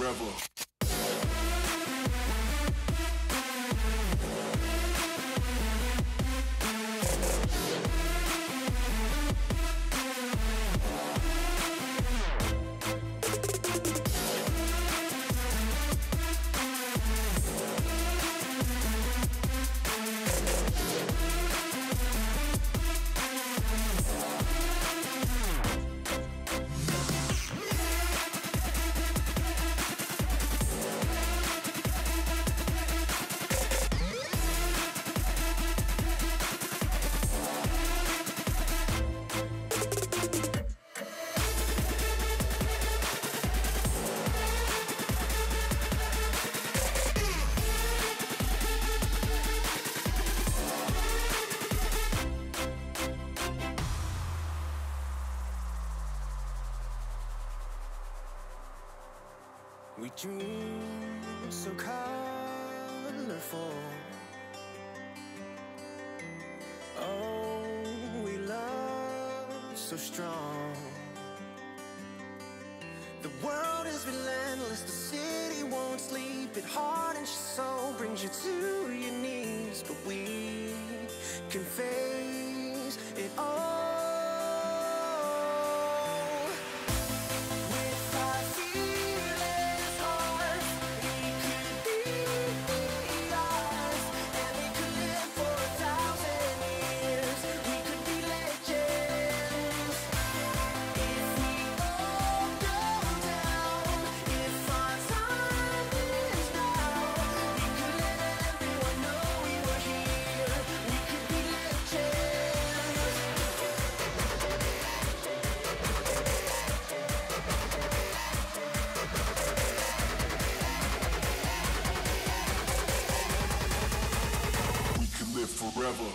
forever. We dream so colorful. Oh, we love so strong. The world is relentless, the city won't sleep. It hardens your soul, brings you to your knees. But we can face it all. Forever.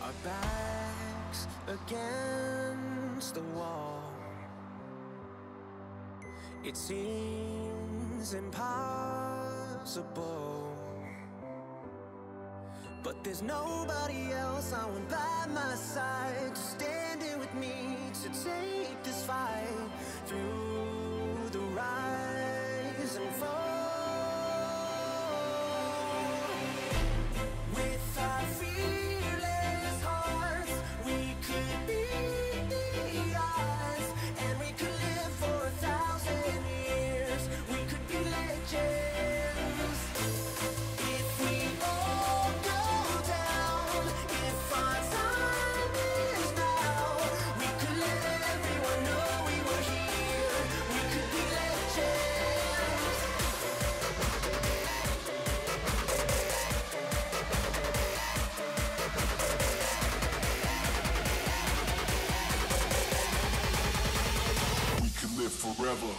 Our backs against the wall. It seems impossible, but there's nobody else I want by my side to stand in with me, to take this fight through the rise and fall. With our fearless hearts, we could be the odds, and we could live for 1,000 years. We could be legends if we all go down. If our time is now, we could let everyone know we were here. We could be legends. We can live forever.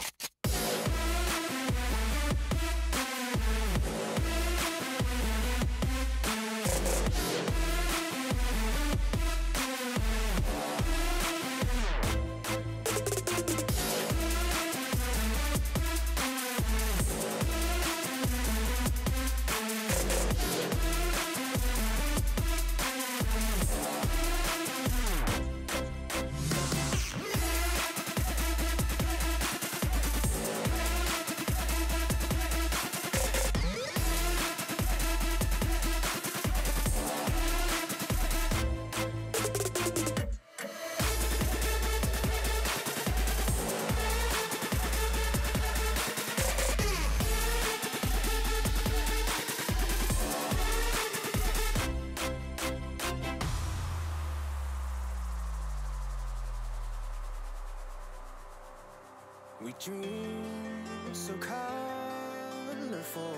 powerful.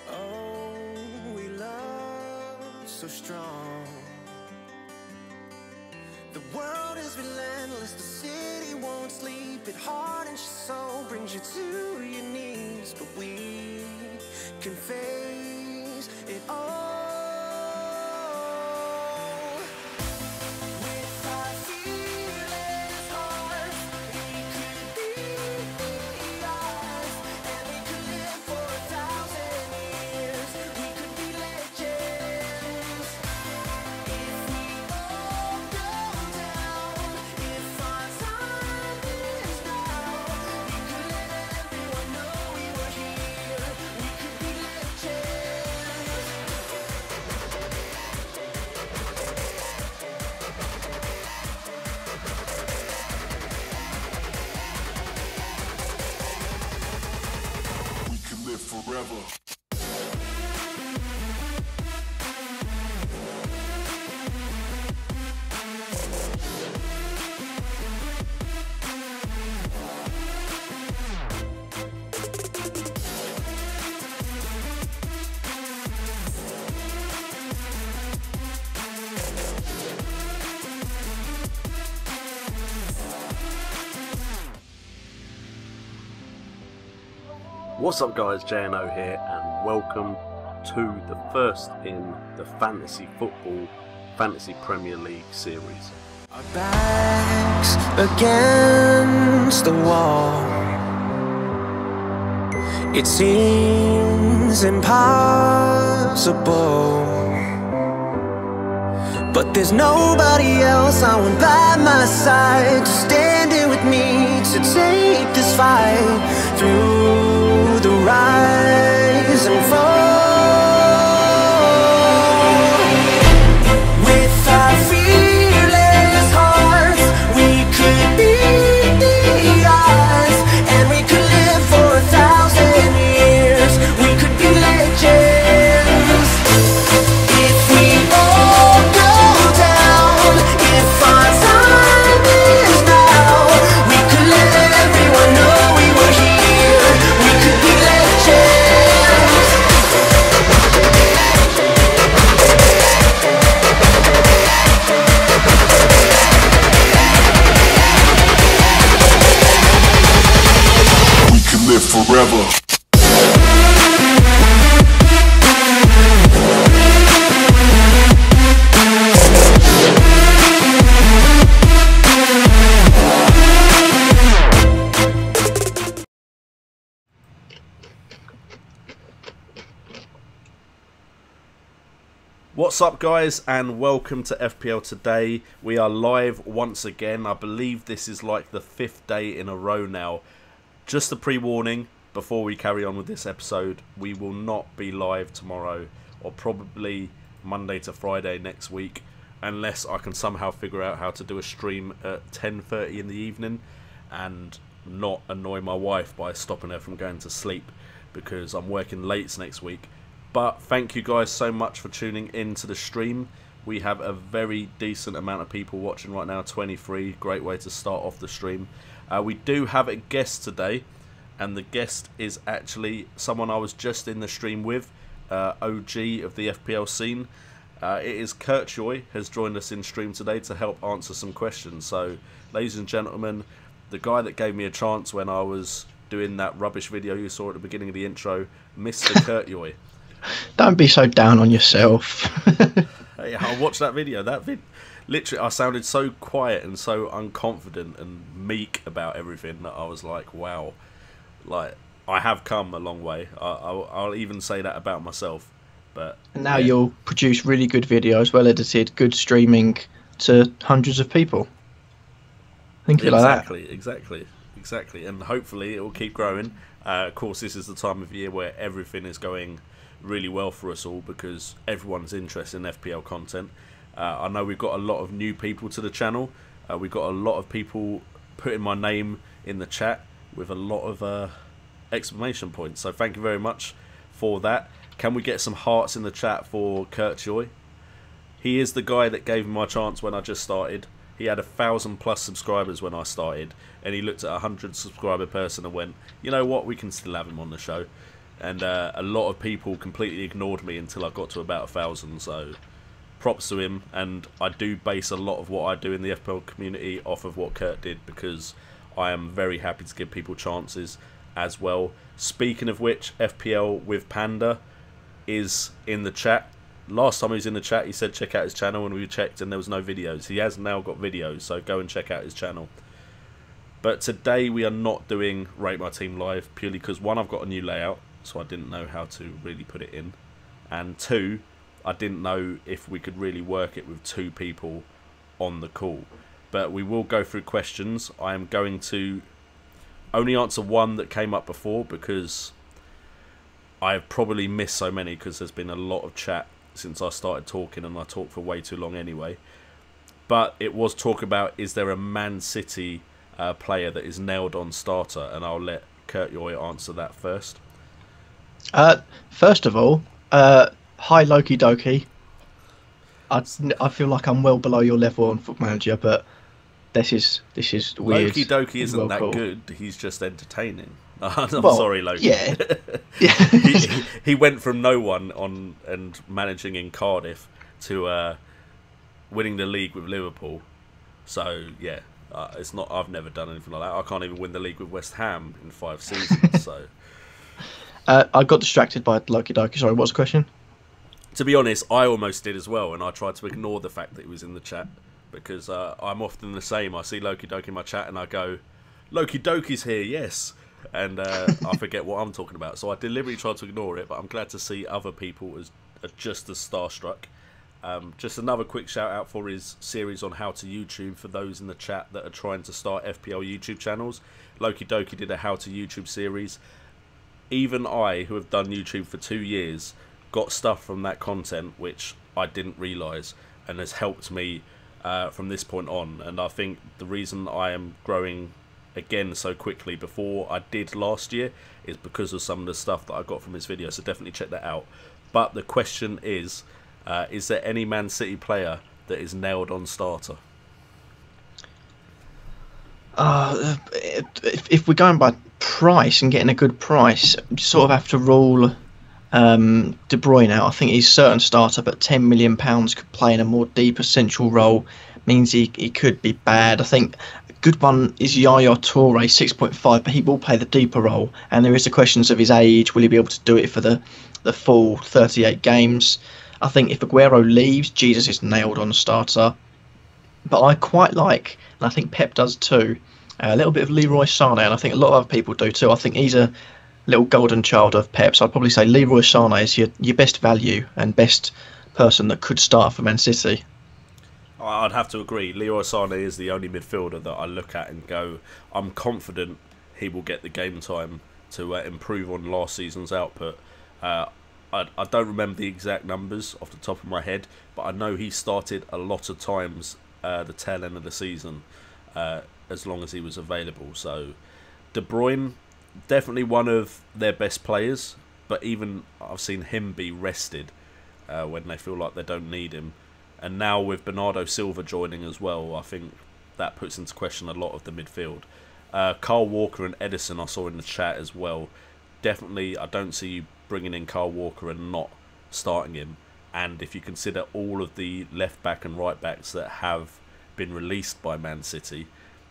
Oh, we love so strong. The world is relentless, the city won't sleep. It hardens your soul, brings you to your knees. But we can face it all. With our fearless hearts, we could be ours, and we could live for 1,000 years. We could be legends. If we all go down, if our time is now, we could let everyone know we were here. We could be legends. We can live forever. What's up guys, JNO here and welcome to the first in the Fantasy Football Fantasy Premier League series. Our backs against the wall. It seems impossible, but there's nobody else I want by my side to stand here with me to take this fight through the rise and fall. With our fearless hearts, we could be ours, and we could live for 1,000 years. We could be legends. If we all go down, if our time is now, we could let everyone know we were here. We could be legends. We can live forever. What's up guys and welcome to FPL Today. We are live once again. I believe this is like the 5th day in a row now. Just a pre-warning before we carry on with this episode, we will not be live tomorrow or probably Monday to Friday next week unless I can somehow figure out how to do a stream at 10:30 in the evening and not annoy my wife by stopping her from going to sleep because I'm working late next week. But thank you guys so much for tuning in to the stream. We have a very decent amount of people watching right now, 23. Great way to start off the stream. We do have a guest today, and the guest is actually someone I was just in the stream with, OG of the FPL scene. It is Kurtjoy has joined us in stream today to help answer some questions. So, ladies and gentlemen, the guy that gave me a chance when I was doing that rubbish video you saw at the beginning of the intro, Mr. Kurtjoy. Don't be so down on yourself. Hey, I watched that video. Literally, I sounded so quiet and so unconfident and meek about everything that I was like, wow. Like, I have come a long way. I'll even say that about myself. But And now you'll produce really good videos, well edited, good streaming to hundreds of people. Think of it like that. Exactly. And hopefully it will keep growing. Of course, this is the time of year where everything is going really well for us all because everyone's interested in FPL content. I know we've got a lot of new people to the channel. We've got a lot of people putting my name in the chat with a lot of exclamation points. So thank you very much for that. Can we get some hearts in the chat for Kurtjoy? He is the guy that gave me my chance when I just started. He had 1,000+ subscribers when I started, and he looked at a 100 subscriber person and went, you know what, we can still have him on the show. And a lot of people completely ignored me until I got to about 1,000. So props to him, and I do base a lot of what I do in the FPL community off of what Kurt did, because I am very happy to give people chances as well. Speaking of which, FPL with Panda is in the chat. Last time he was in the chat, he said check out his channel, and we checked and there was no videos. He has now got videos, so go and check out his channel. But today we are not doing Rate My Team Live, purely because, one, I've got a new layout, so I didn't know how to really put it in, and two, I didn't know if we could really work it with 2 people on the call. But we will go through questions. I am going to only answer one that came up before, because I've probably missed so many, because there's been a lot of chat since I started talking, and I talked for way too long anyway. But it was talk about, is there a Man City player that is nailed on starter, and I'll let Kurt Yoy answer that first. First of all, hi Loki Doki. I feel like I'm well below your level on Foot Manager, but this is weird. Loki Doki isn't well that cool. good. He's just entertaining. I'm Well, sorry, Loki. Yeah. he went from no one on and managing in Cardiff to winning the league with Liverpool. So yeah, it's not. I've never done anything like that. I can't even win the league with West Ham in 5 seasons. So I got distracted by Loki Doki. Sorry, what's the question? to be honest, I almost did as well, and I tried to ignore the fact that he was in the chat, because I'm often the same. I see Loki Doki in my chat and I go, Loki Doki's here, yes. And I forget what I'm talking about. So I deliberately tried to ignore it, but I'm glad to see other people are just as starstruck. Just another quick shout out for his series on how to YouTube for those in the chat that are trying to start FPL YouTube channels. Loki Doki did a how to YouTube series. Even I, who have done YouTube for 2 years, got stuff from that content which I didn't realise, and has helped me from this point on. And I think the reason I am growing again so quickly before I did last year is because of some of the stuff that I got from his video, so definitely check that out. But the question is there any Man City player that is nailed on starter? If we're going by price and getting a good price, you sort of have to rule De Bruyne out. I think he's certain starter, but £10 million could play in a more deeper central role means he could be bad. I think a good one is Yaya Toure, 6.5, but he will play the deeper role. And there is the questions of his age. Will he be able to do it for the full 38 games? I think if Aguero leaves, Jesus is nailed on starter. But I quite like, and I think Pep does too, a little bit of Leroy Sané, and I think a lot of other people do too. I think he's a little golden child of Pep, so I'd probably say Leroy Sané is your best value and best person that could start for Man City. I'd have to agree. Leroy Sané is the only midfielder that I look at and go, I'm confident he will get the game time to improve on last season's output. I don't remember the exact numbers off the top of my head, but I know he started a lot of times the tail end of the season, as long as he was available. So De Bruyne, definitely one of their best players, but even I've seen him be rested when they feel like they don't need him. And now with Bernardo Silva joining as well, I think that puts into question a lot of the midfield. Kyle Walker and Edison I saw in the chat as well. Definitely, I don't see you bringing in Kyle Walker and not starting him. And if you consider all of the left back and right backs that have been released by Man City,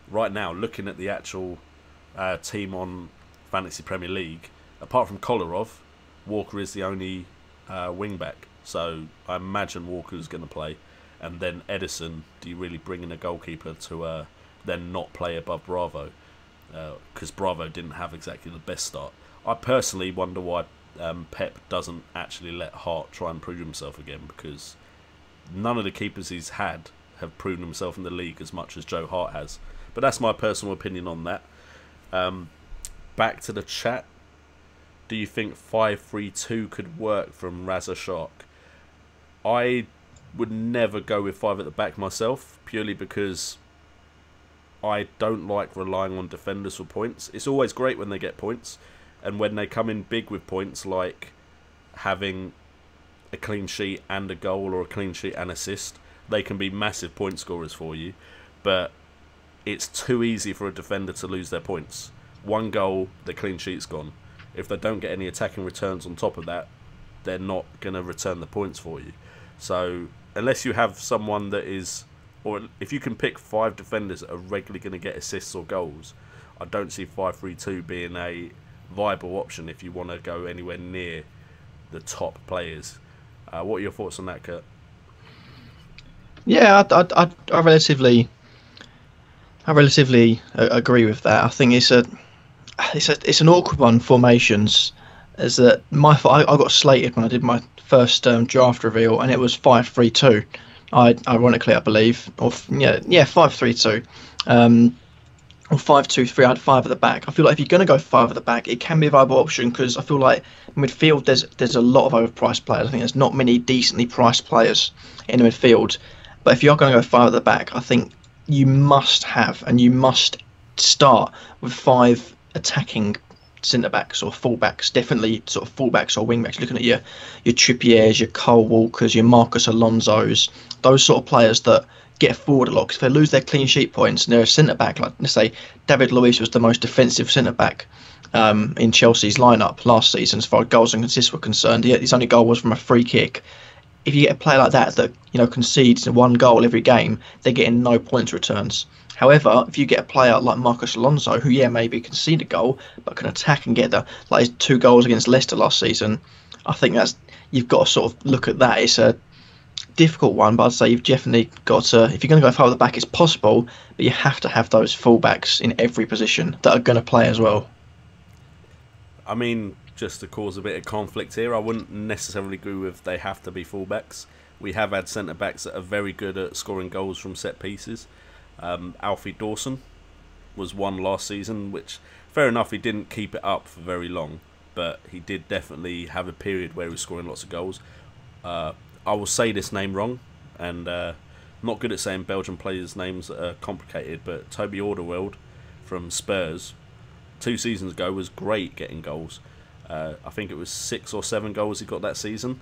right now, looking at the actual team on Fantasy Premier League, apart from Kolarov, Walker is the only wing back. So I imagine Walker's going to play. And then Edison, do you really bring in a goalkeeper to then not play above Bravo? Because Bravo didn't have exactly the best start. I personally wonder why Pep doesn't actually let Hart try and prove himself again, because none of the keepers he's had have proven himself in the league as much as Joe Hart has. But that's my personal opinion on that. Back to the chat. Do you think 5-3-2 could work from Raza Shark? I would never go with 5 at the back myself, purely because I don't like relying on defenders for points. It's always great when they get points, and when they come in big with points, like having a clean sheet and a goal, or a clean sheet and assist, they can be massive point scorers for you. but it's too easy for a defender to lose their points. One goal, the clean sheet's gone. If they don't get any attacking returns on top of that, they're not going to return the points for you. So unless you have someone that is, or if you can pick 5 defenders that are regularly going to get assists or goals, I don't see 5-3-2 being a viable option if you want to go anywhere near the top players. What are your thoughts on that, Kurt? Yeah, I relatively agree with that. I think it's an awkward one. Formations, is that I got slated when I did my first draft reveal, and it was 5-3-2. Ironically, I believe, or 5-3-2. Or 5-2-3, I had 5 at the back. I feel like if you're going to go 5 at the back, it can be a viable option, because I feel like midfield, there's a lot of overpriced players. I think there's not many decently priced players in the midfield. But if you're going to go 5 at the back, I think you must start with 5 attacking centre-backs or full-backs, definitely sort of full-backs or wing-backs. Looking at your Trippiers, your Cole Walkers, your Marcus Alonsos, those sort of players that get forward a lot, because if they lose their clean sheet points and they're a centre-back, like let's say David Luiz was the most defensive centre-back in Chelsea's lineup last season as far as goals and assists were concerned. His only goal was from a free kick. If you get a player like that concedes 1 goal every game, they're getting no points returns. However, if you get a player like Marcus Alonso, who maybe concede a goal but can attack and get his 2 goals against Leicester last season, I think you've got to sort of look at that. It's a difficult one, but I'd say you've definitely got to, if you're going to go far at the back, it's possible, but you have to have those fullbacks in every position that are going to play as well. I mean, just to cause a bit of conflict here, I wouldn't necessarily agree with they have to be fullbacks. We have had centre-backs that are very good at scoring goals from set pieces. Alfie Dawson was one last season, which, fair enough, he didn't keep it up for very long, but he did definitely have a period where he was scoring lots of goals. I will say this name wrong, and not good at saying Belgian players' names that are complicated, but Toby Alderweireld from Spurs 2 seasons ago was great getting goals. I think it was 6 or 7 goals he got that season,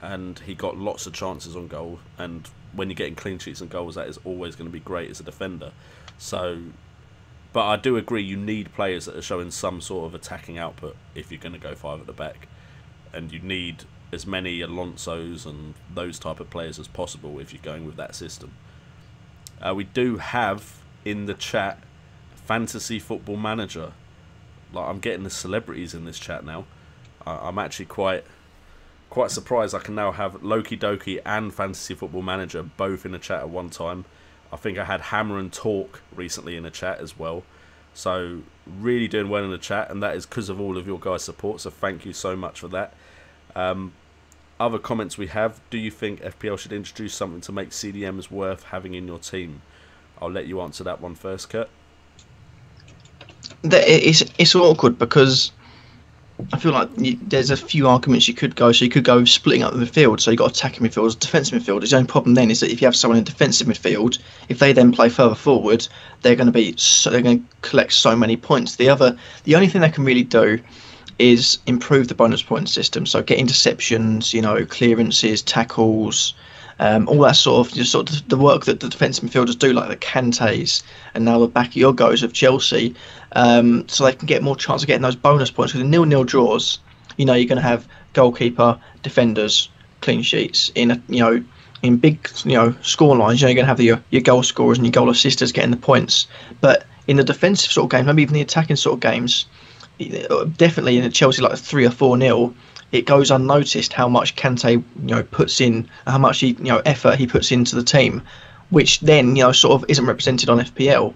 and he got lots of chances on goal, and when you're getting clean sheets and goals, that is always going to be great as a defender. So, but I do agree, you need players that are showing some sort of attacking output if you're going to go 5 at the back, and you need as many Alonsos and those type of players as possible if you're going with that system. We do have in the chat Fantasy Football Manager. Like, I'm getting the celebrities in this chat now. I'm actually quite surprised I can now have Loki Doki and Fantasy Football Manager both in a chat at one time. I think I had Hammer and Talk recently in a chat as well. So really doing well in the chat, and that is because of all of your guys' support, so thank you so much for that. Other comments we have: do you think FPL should introduce something to make CDMs worth having in your team? I'll let you answer that one first, Kurt. It's awkward, because I feel like there's a few arguments you could go. So you could go splitting up the midfield. So you've got attacking midfielders, defensive midfielders. The only problem then is that if you have someone in defensive midfield, if they then play further forward, they're going to collect so many points. The only thing they can really do is improve the bonus point system. So get interceptions, clearances, tackles, all that sort of the work that the defensive midfielders do, like the Kantés and now the back of your goes of Chelsea, so they can get more chance of getting those bonus points. Because in 0-0 draws, you're going to have goalkeeper, defenders, clean sheets. In big score lines, you're going to have your goal scorers and your goal assisters getting the points. But in the defensive sort of games, maybe even the attacking sort of games, definitely in Chelsea, like 3 or 4-0, it goes unnoticed how much Kante puts in, how much effort he puts into the team, which then sort of isn't represented on FPL.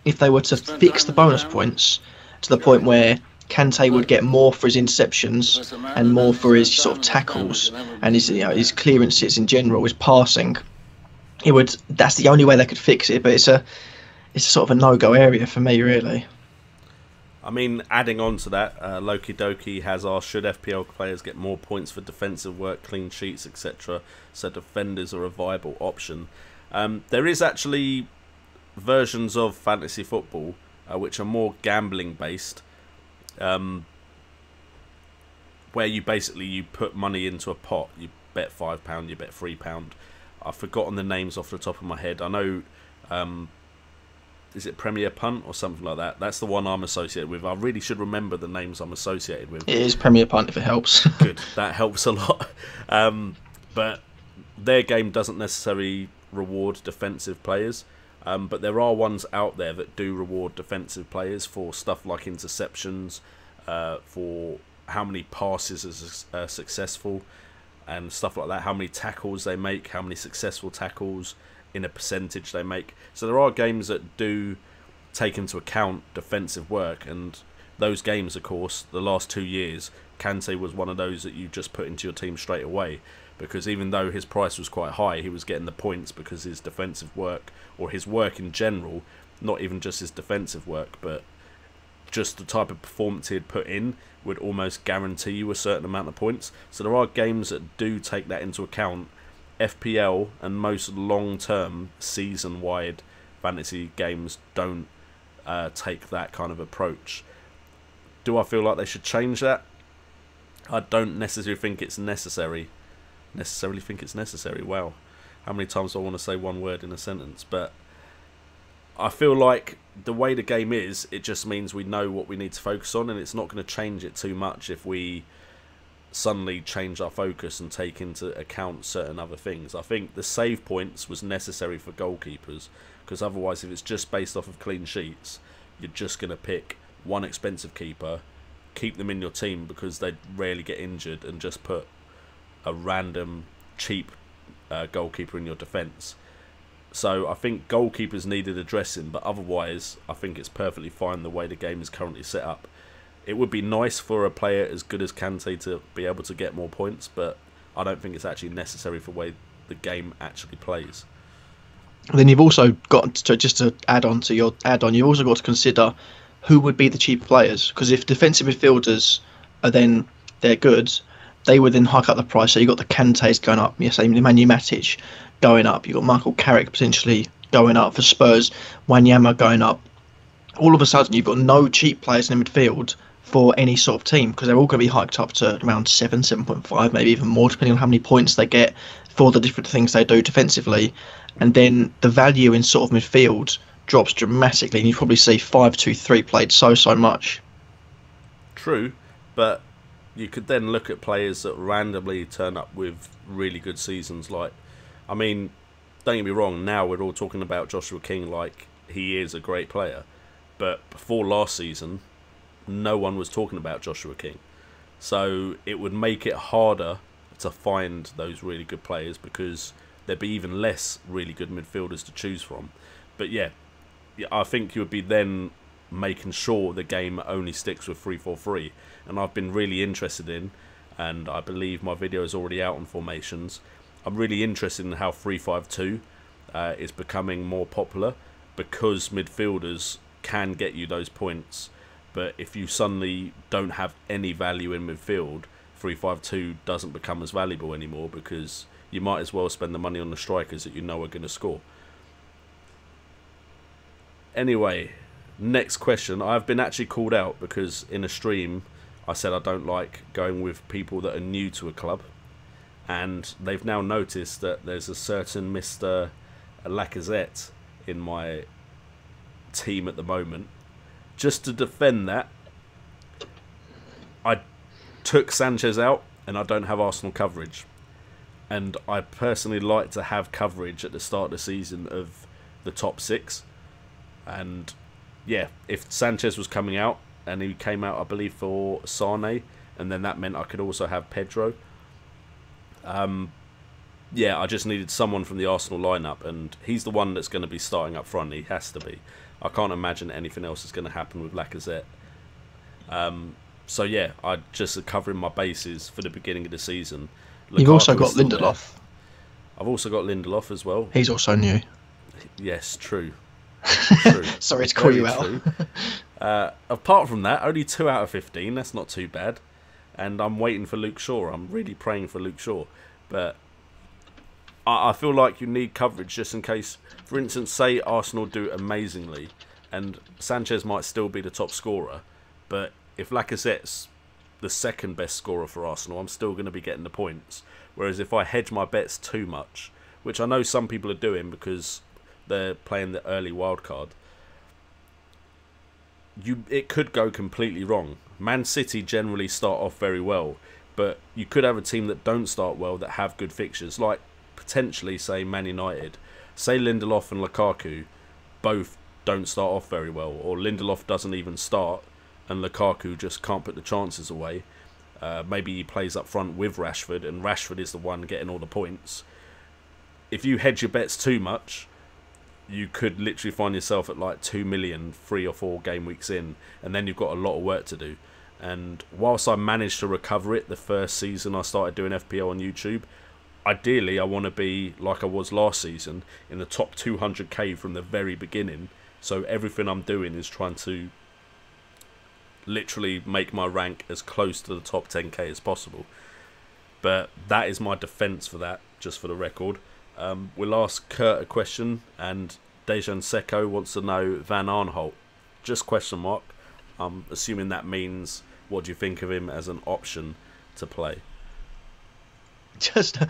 If they were to fix the bonus points to the point where Kante would get more for his interceptions and more for his sort of tackles and his clearances in general, his passing, that's the only way they could fix it. But it's a sort of a no-go area for me, really. I mean, adding on to that, Loki Doki has asked, should FPL players get more points for defensive work, clean sheets, etc., so defenders are a viable option? There is actually versions of fantasy football which are more gambling based, where you put money into a pot. You bet £5, you bet £3. I've forgotten the names off the top of my head. I know is it Premier Punt or something like that? That's the one I'm associated with. I really should remember the names I'm associated with. It is Premier Punt if it helps. Good, that helps a lot. But their game doesn't necessarily reward defensive players. But there are ones out there that do reward defensive players for stuff like interceptions, for how many passes are successful, and stuff like that. How many tackles they make, how many successful tackles in a percentage they make. So there are games that do take into account defensive work, and those games, of course, the last 2 years, Kante was one of those that you just put into your team straight away, because even though his price was quite high, he was getting the points because his defensive work, or his work in general, not even just his defensive work, but just the type of performance he had put in would almost guarantee you a certain amount of points. So there are games that do take that into account. FPL and most long-term season-wide fantasy games don't take that kind of approach. Do I feel like they should change that? I don't necessarily think it's necessary. Wow, how many times do I want to say one word in a sentence? But I feel like the way the game is, it just means we know what we need to focus on, and it's not going to change it too much if we suddenly change our focus and take into account certain other things. I think the save points was necessary for goalkeepers, because otherwise if it's just based off of clean sheets, you're just going to pick one expensive keeper, keep them in your team because they rarely get injured, and just put a random cheap goalkeeper in your defence. So I think goalkeepers needed addressing, but otherwise I think it's perfectly fine the way the game is currently set up. It would be nice for a player as good as Kante to be able to get more points, but I don't think it's actually necessary for the way the game actually plays. Then you've also got to, just to add on to your add-on, you've also got to consider who would be the cheap players, because if defensive midfielders are then they're good, they would then hike up the price. So you've got the Kantes going up, yes, Nemanja Matic going up, you've got Michael Carrick potentially going up for Spurs, Wanyama going up. All of a sudden you've got no cheap players in the midfield for any sort of team, because they're all going to be hiked up to around 7.5, maybe even more, depending on how many points they get for the different things they do defensively. And then the value in sort of midfield drops dramatically, and you probably see 5-2-3 played so much. True, but you could then look at players that randomly turn up with really good seasons. Like, I mean, don't get me wrong, now we're all talking about Joshua King like he is a great player, but before last season no one was talking about Joshua King. So it would make it harder to find those really good players, because there'd be even less really good midfielders to choose from. But yeah, I think you would be then making sure the game only sticks with 3-4-3. And I've been really interested in, and I believe my video is already out on formations, I'm really interested in how 3-5-2 is becoming more popular, because midfielders can get you those points. But if you suddenly don't have any value in midfield, 3-5-2 doesn't become as valuable anymore, because you might as well spend the money on the strikers that you know are going to score. Anyway, next question. I've been actually called out because in a stream I said I don't like going with people that are new to a club, and they've now noticed that there's a certain Mr. Lacazette in my team at the moment. Just to defend that, I took Sanchez out and I don't have Arsenal coverage, and I personally like to have coverage at the start of the season of the top 6. And yeah, if Sanchez was coming out, and he came out I believe for Sane, and then that meant I could also have Pedro, yeah, I just needed someone from the Arsenal lineup, and he's the one that's going to be starting up front. He has to be. I can't imagine anything else is going to happen with Lacazette. So yeah, I just covering my bases for the beginning of the season. You've also got Lindelof. I've also got Lindelof as well. He's also new. Yes, true. True. Sorry to call Very you out. Apart from that, only 2 out of 15. That's not too bad. And I'm waiting for Luke Shaw. I'm really praying for Luke Shaw. But I feel like you need coverage just in case. For instance, say Arsenal do amazingly and Sanchez might still be the top scorer, but if Lacazette's the second best scorer for Arsenal, I'm still going to be getting the points. Whereas if I hedge my bets too much, which I know some people are doing because they're playing the early wild card, it could go completely wrong. Man City generally start off very well, but you could have a team that don't start well that have good fixtures, like potentially, say, Man United. Say Lindelof and Lukaku both don't start off very well, or Lindelof doesn't even start and Lukaku just can't put the chances away. Maybe he plays up front with Rashford, and Rashford is the one getting all the points. If you hedge your bets too much, you could literally find yourself at like 2 million 3 or 4 game weeks in, and then you've got a lot of work to do. And whilst I managed to recover it the first season I started doing FPL on YouTube, ideally I want to be like I was last season, in the top 200k from the very beginning. So everything I'm doing is trying to literally make my rank as close to the top 10k as possible. But that is my defence for that, just for the record. We'll ask Kurt a question, and Dejan Seko wants to know Van Aanholt. Just question mark. I'm assuming that means, what do you think of him as an option to play? Just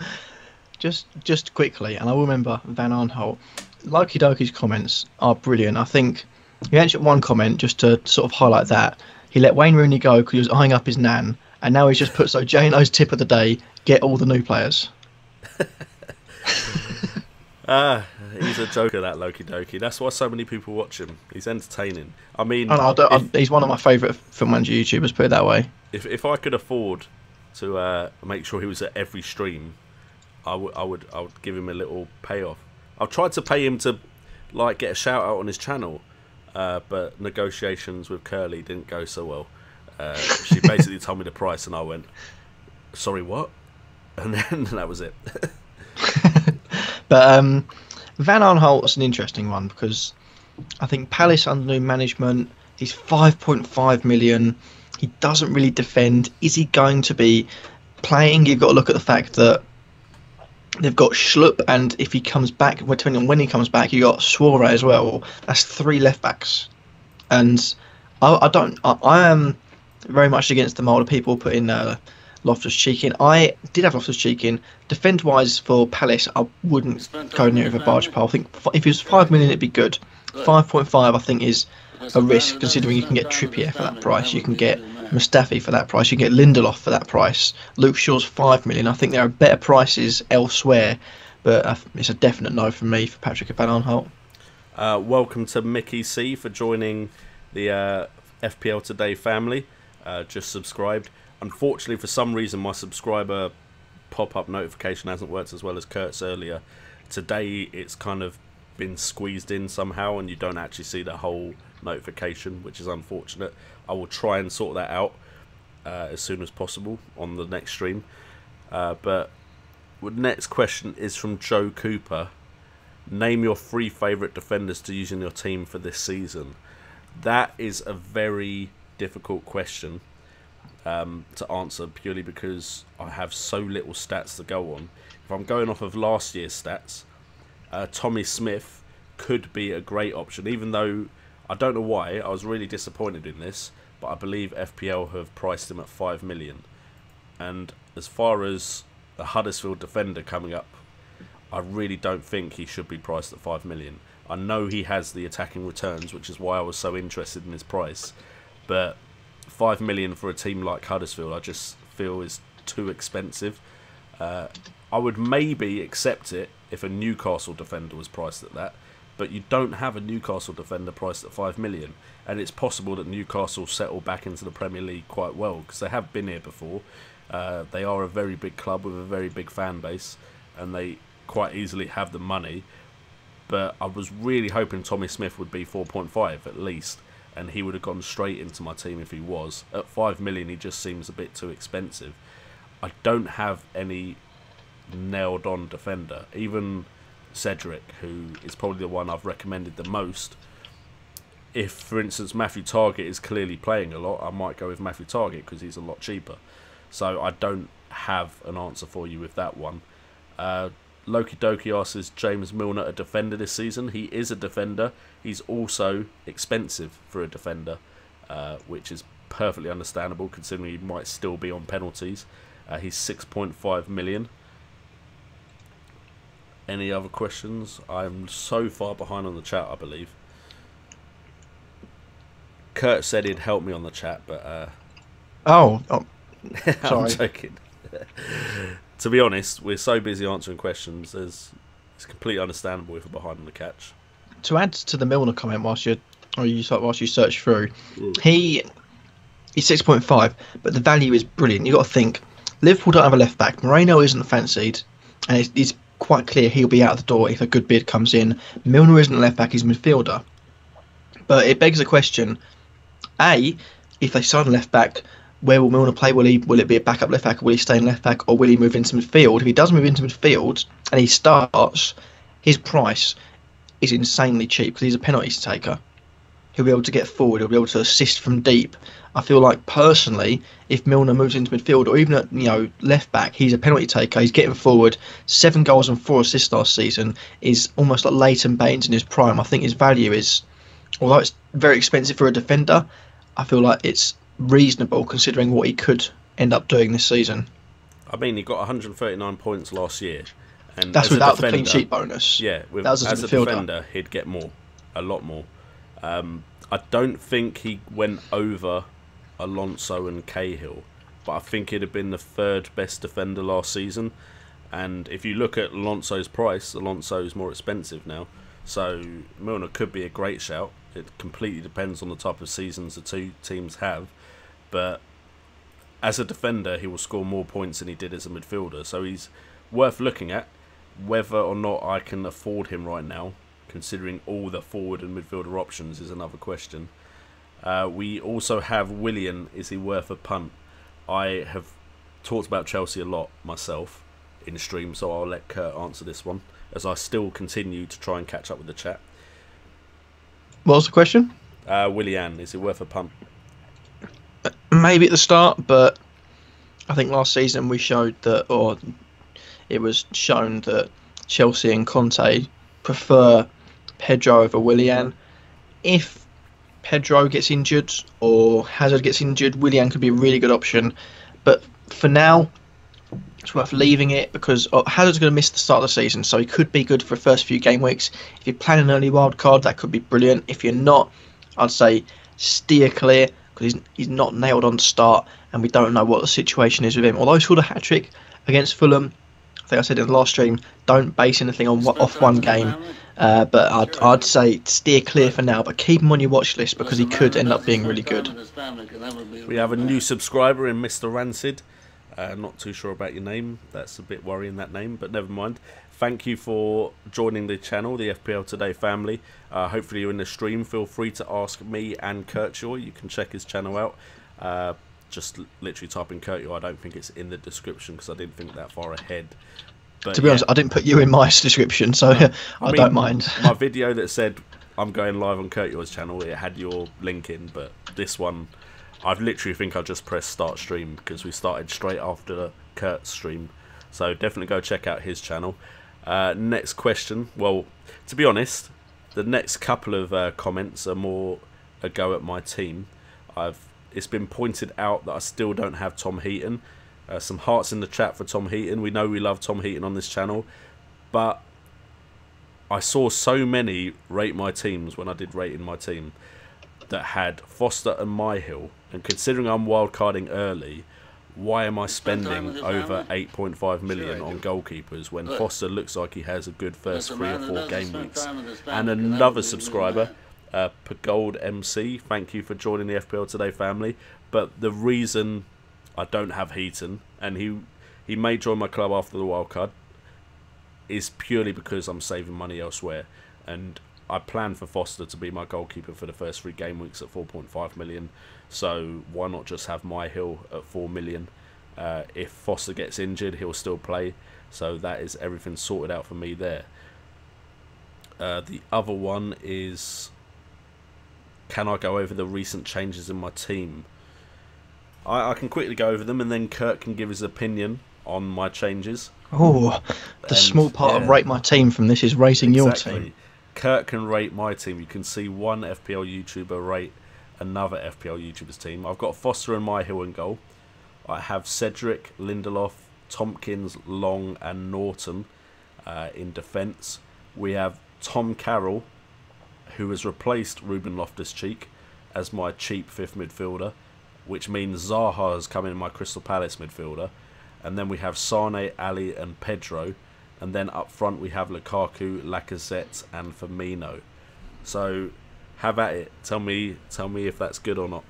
quickly, and I will remember Van Aanholt. Loki Doki's comments are brilliant. I think he mentioned one comment just to sort of highlight that. He let Wayne Rooney go because he was eyeing up his nan, and now he's just put, so Jano's tip of the day, get all the new players. He's a joker, that Loki Doki. That's why so many people watch him. He's entertaining. I mean, he's one of my favourite film manager YouTubers, put it that way. If I could afford to make sure he was at every stream, I would give him a little payoff. I've tried to pay him to like get a shout out on his channel, but negotiations with Curly didn't go so well. She basically told me the price, and I went, "Sorry, what?" And then that was it. But Van Aanholt's an interesting one, because I think Palace under new management, he's 5.5 million. He doesn't really defend. Is he going to be playing? You've got to look at the fact that they've got Schlupp, and if he comes back, depending on when he comes back, you got Suarez as well. That's 3 left backs, and I am very much against the mould of people putting Loftus-Cheek in. I did have Loftus-Cheek in. Defend-wise for Palace, I wouldn't go near with a barge pole. I think if it was 5 million, it'd be good. 5.5, I think, is a risk, considering you can get Trippier for that price, you can get Mustafi for that price, you can get Lindelof for that price. Luke Shaw's 5 million. I think there are better prices elsewhere, but it's a definite no from me for Patrick Van Aanholt. Welcome to Mickey C for joining the FPL Today family. Just subscribed. Unfortunately, for some reason, my subscriber pop-up notification hasn't worked as well as Kurt's earlier. Today, it's kind of been squeezed in somehow, and you don't actually see the whole notification, which is unfortunate. I will try and sort that out as soon as possible on the next stream. But the next question is from Joe Cooper. Name your 3 favourite defenders to use in your team for this season. That is a very difficult question to answer, purely because I have so little stats to go on. If I'm going off of last year's stats, Tommy Smith could be a great option, even though I don't know why I was really disappointed in this, but I believe FPL have priced him at 5 million. And as far as the Huddersfield defender coming up, I really don't think he should be priced at 5 million. I know he has the attacking returns, which is why I was so interested in his price, but 5 million for a team like Huddersfield I just feel is too expensive. I would maybe accept it if a Newcastle defender was priced at that, but you don't have a Newcastle defender priced at 5 million, and it's possible that Newcastle settle back into the Premier League quite well, because they have been here before. They are a very big club with a very big fan base, and they quite easily have the money. But I was really hoping Tommy Smith would be 4.5 at least, and he would have gone straight into my team if he was. At 5 million, he just seems a bit too expensive. I don't have any nailed-on defender. Even Cedric, who is probably the one I've recommended the most. If, for instance, Matthew Targett is clearly playing a lot, I might go with Matthew Targett because he's a lot cheaper. So I don't have an answer for you with that one. Loki Doki asks, is James Milner a defender this season? He is a defender. He's also expensive for a defender, which is perfectly understandable considering he might still be on penalties. He's 6.5 million. Any other questions? I'm so far behind on the chat, I believe. Kurt said he'd help me on the chat, but Oh, I'm sorry. joking. To be honest, we're so busy answering questions, it's completely understandable if we're behind on the catch. To add to the Milner comment, whilst you search through, he's 6.5, but the value is brilliant. You got to think, Liverpool don't have a left back. Moreno isn't fancied, and it's quite clear he'll be out the door if a good bid comes in. Milner isn't a left back; he's a midfielder. But it begs the question: A, if they sign a left back, where will Milner play? Will it be a backup left back? Will he stay in left back, or will he move into midfield? If he does move into midfield and he starts, his price is insanely cheap because he's a penalty taker. He'll be able to get forward. He'll be able to assist from deep. I feel like personally, if Milner moves into midfield or even at left back, he's a penalty taker. He's getting forward. 7 goals and 4 assists last season is almost like Leighton Baines in his prime. I think his value is, although it's very expensive for a defender, I feel like it's reasonable considering what he could end up doing this season. I mean, he got 139 points last year, and That's as a without defender, the clean sheet bonus. Yeah, that was as a midfielder. defender, he'd get more, a lot more. I don't think he went over Alonso and Cahill, but I think he'd have been the 3rd best defender last season. And if you look at Alonso's price, Alonso's more expensive now, so Milner could be a great shout. It completely depends on the type of seasons the two teams have, but as a defender, he will score more points than he did as a midfielder, so he's worth looking at. Whether or not I can afford him right now, considering all the forward and midfielder options, is another question. We also have Willian. Is he worth a punt? I have talked about Chelsea a lot myself in stream, so I'll let Kurt answer this one, as I still continue to try and catch up with the chat. What was the question? Willian, is he worth a punt? Maybe at the start, but I think last season we showed that, or it was shown that Chelsea and Conte prefer Pedro over Willian. If Pedro gets injured or Hazard gets injured, Willian could be a really good option. But for now, it's worth leaving it because Hazard's going to miss the start of the season, so he could be good for the first few game weeks. If you're planning an early wild card, that could be brilliant. If you're not, I'd say steer clear because he's not nailed on to start, and we don't know what the situation is with him. Although he scored a hat-trick against Fulham, I think I said in the last stream, don't base anything off one game. But I'd say steer clear for now, but keep him on your watch list because he could end up being really good. We have a new subscriber in Mr. Rancid. Not too sure about your name. That's a bit worrying, that name, but never mind. Thank you for joining the channel, the FPL Today family. Hopefully you're in the stream. Feel free to ask me and Kurt Yaw. You can check his channel out. Just literally type in Kurt Yaw. I don't think it's in the description because I didn't think that far ahead. But to be honest, I didn't put you in my description, so I mean, don't mind. My video that said I'm going live on Kurt Yaw's channel, it had your link in, but this one, I literally think I just pressed start stream because we started straight after the Kurt's stream. So definitely go check out his channel. Next question. Well, to be honest, the next couple of comments are more a go at my team. It's been pointed out that I still don't have Tom Heaton. Some hearts in the chat for Tom Heaton. We know we love Tom Heaton on this channel, but I saw so many rate my teams when I did rating my team that had Foster and Myhill, and considering I'm wildcarding early, why am I spending over 8.5 million on goalkeepers when Foster looks like he has a good first 3 or 4 game weeks? And another subscriber, Pagold MC, thank you for joining the FPL Today family. But the reason I don't have Heaton, and he may join my club after the wildcard, is purely because I'm saving money elsewhere, and I plan for Foster to be my goalkeeper for the first 3 game weeks at 4.5 million. So why not just have Myhill at 4 million? If Foster gets injured, he'll still play. So that is everything sorted out for me there. The other one is, can I go over the recent changes in my team? I can quickly go over them, and then Kurt can give his opinion on my changes. Oh, the small part of rate my team from this is rating your team. Kurt can rate my team. You can see one FPL YouTuber rate another FPL YouTuber's team. I've got Foster and Myhill in goal. I have Cedric, Lindelof, Tompkins, Long and Norton in defence. We have Tom Carroll, who has replaced Ruben Loftus-Cheek, as my cheap fifth midfielder, which means Zaha has come in my Crystal Palace midfielder. And then we have Sane, Ali and Pedro. And then up front we have Lukaku, Lacazette and Firmino. So have at it. Tell me if that's good or not.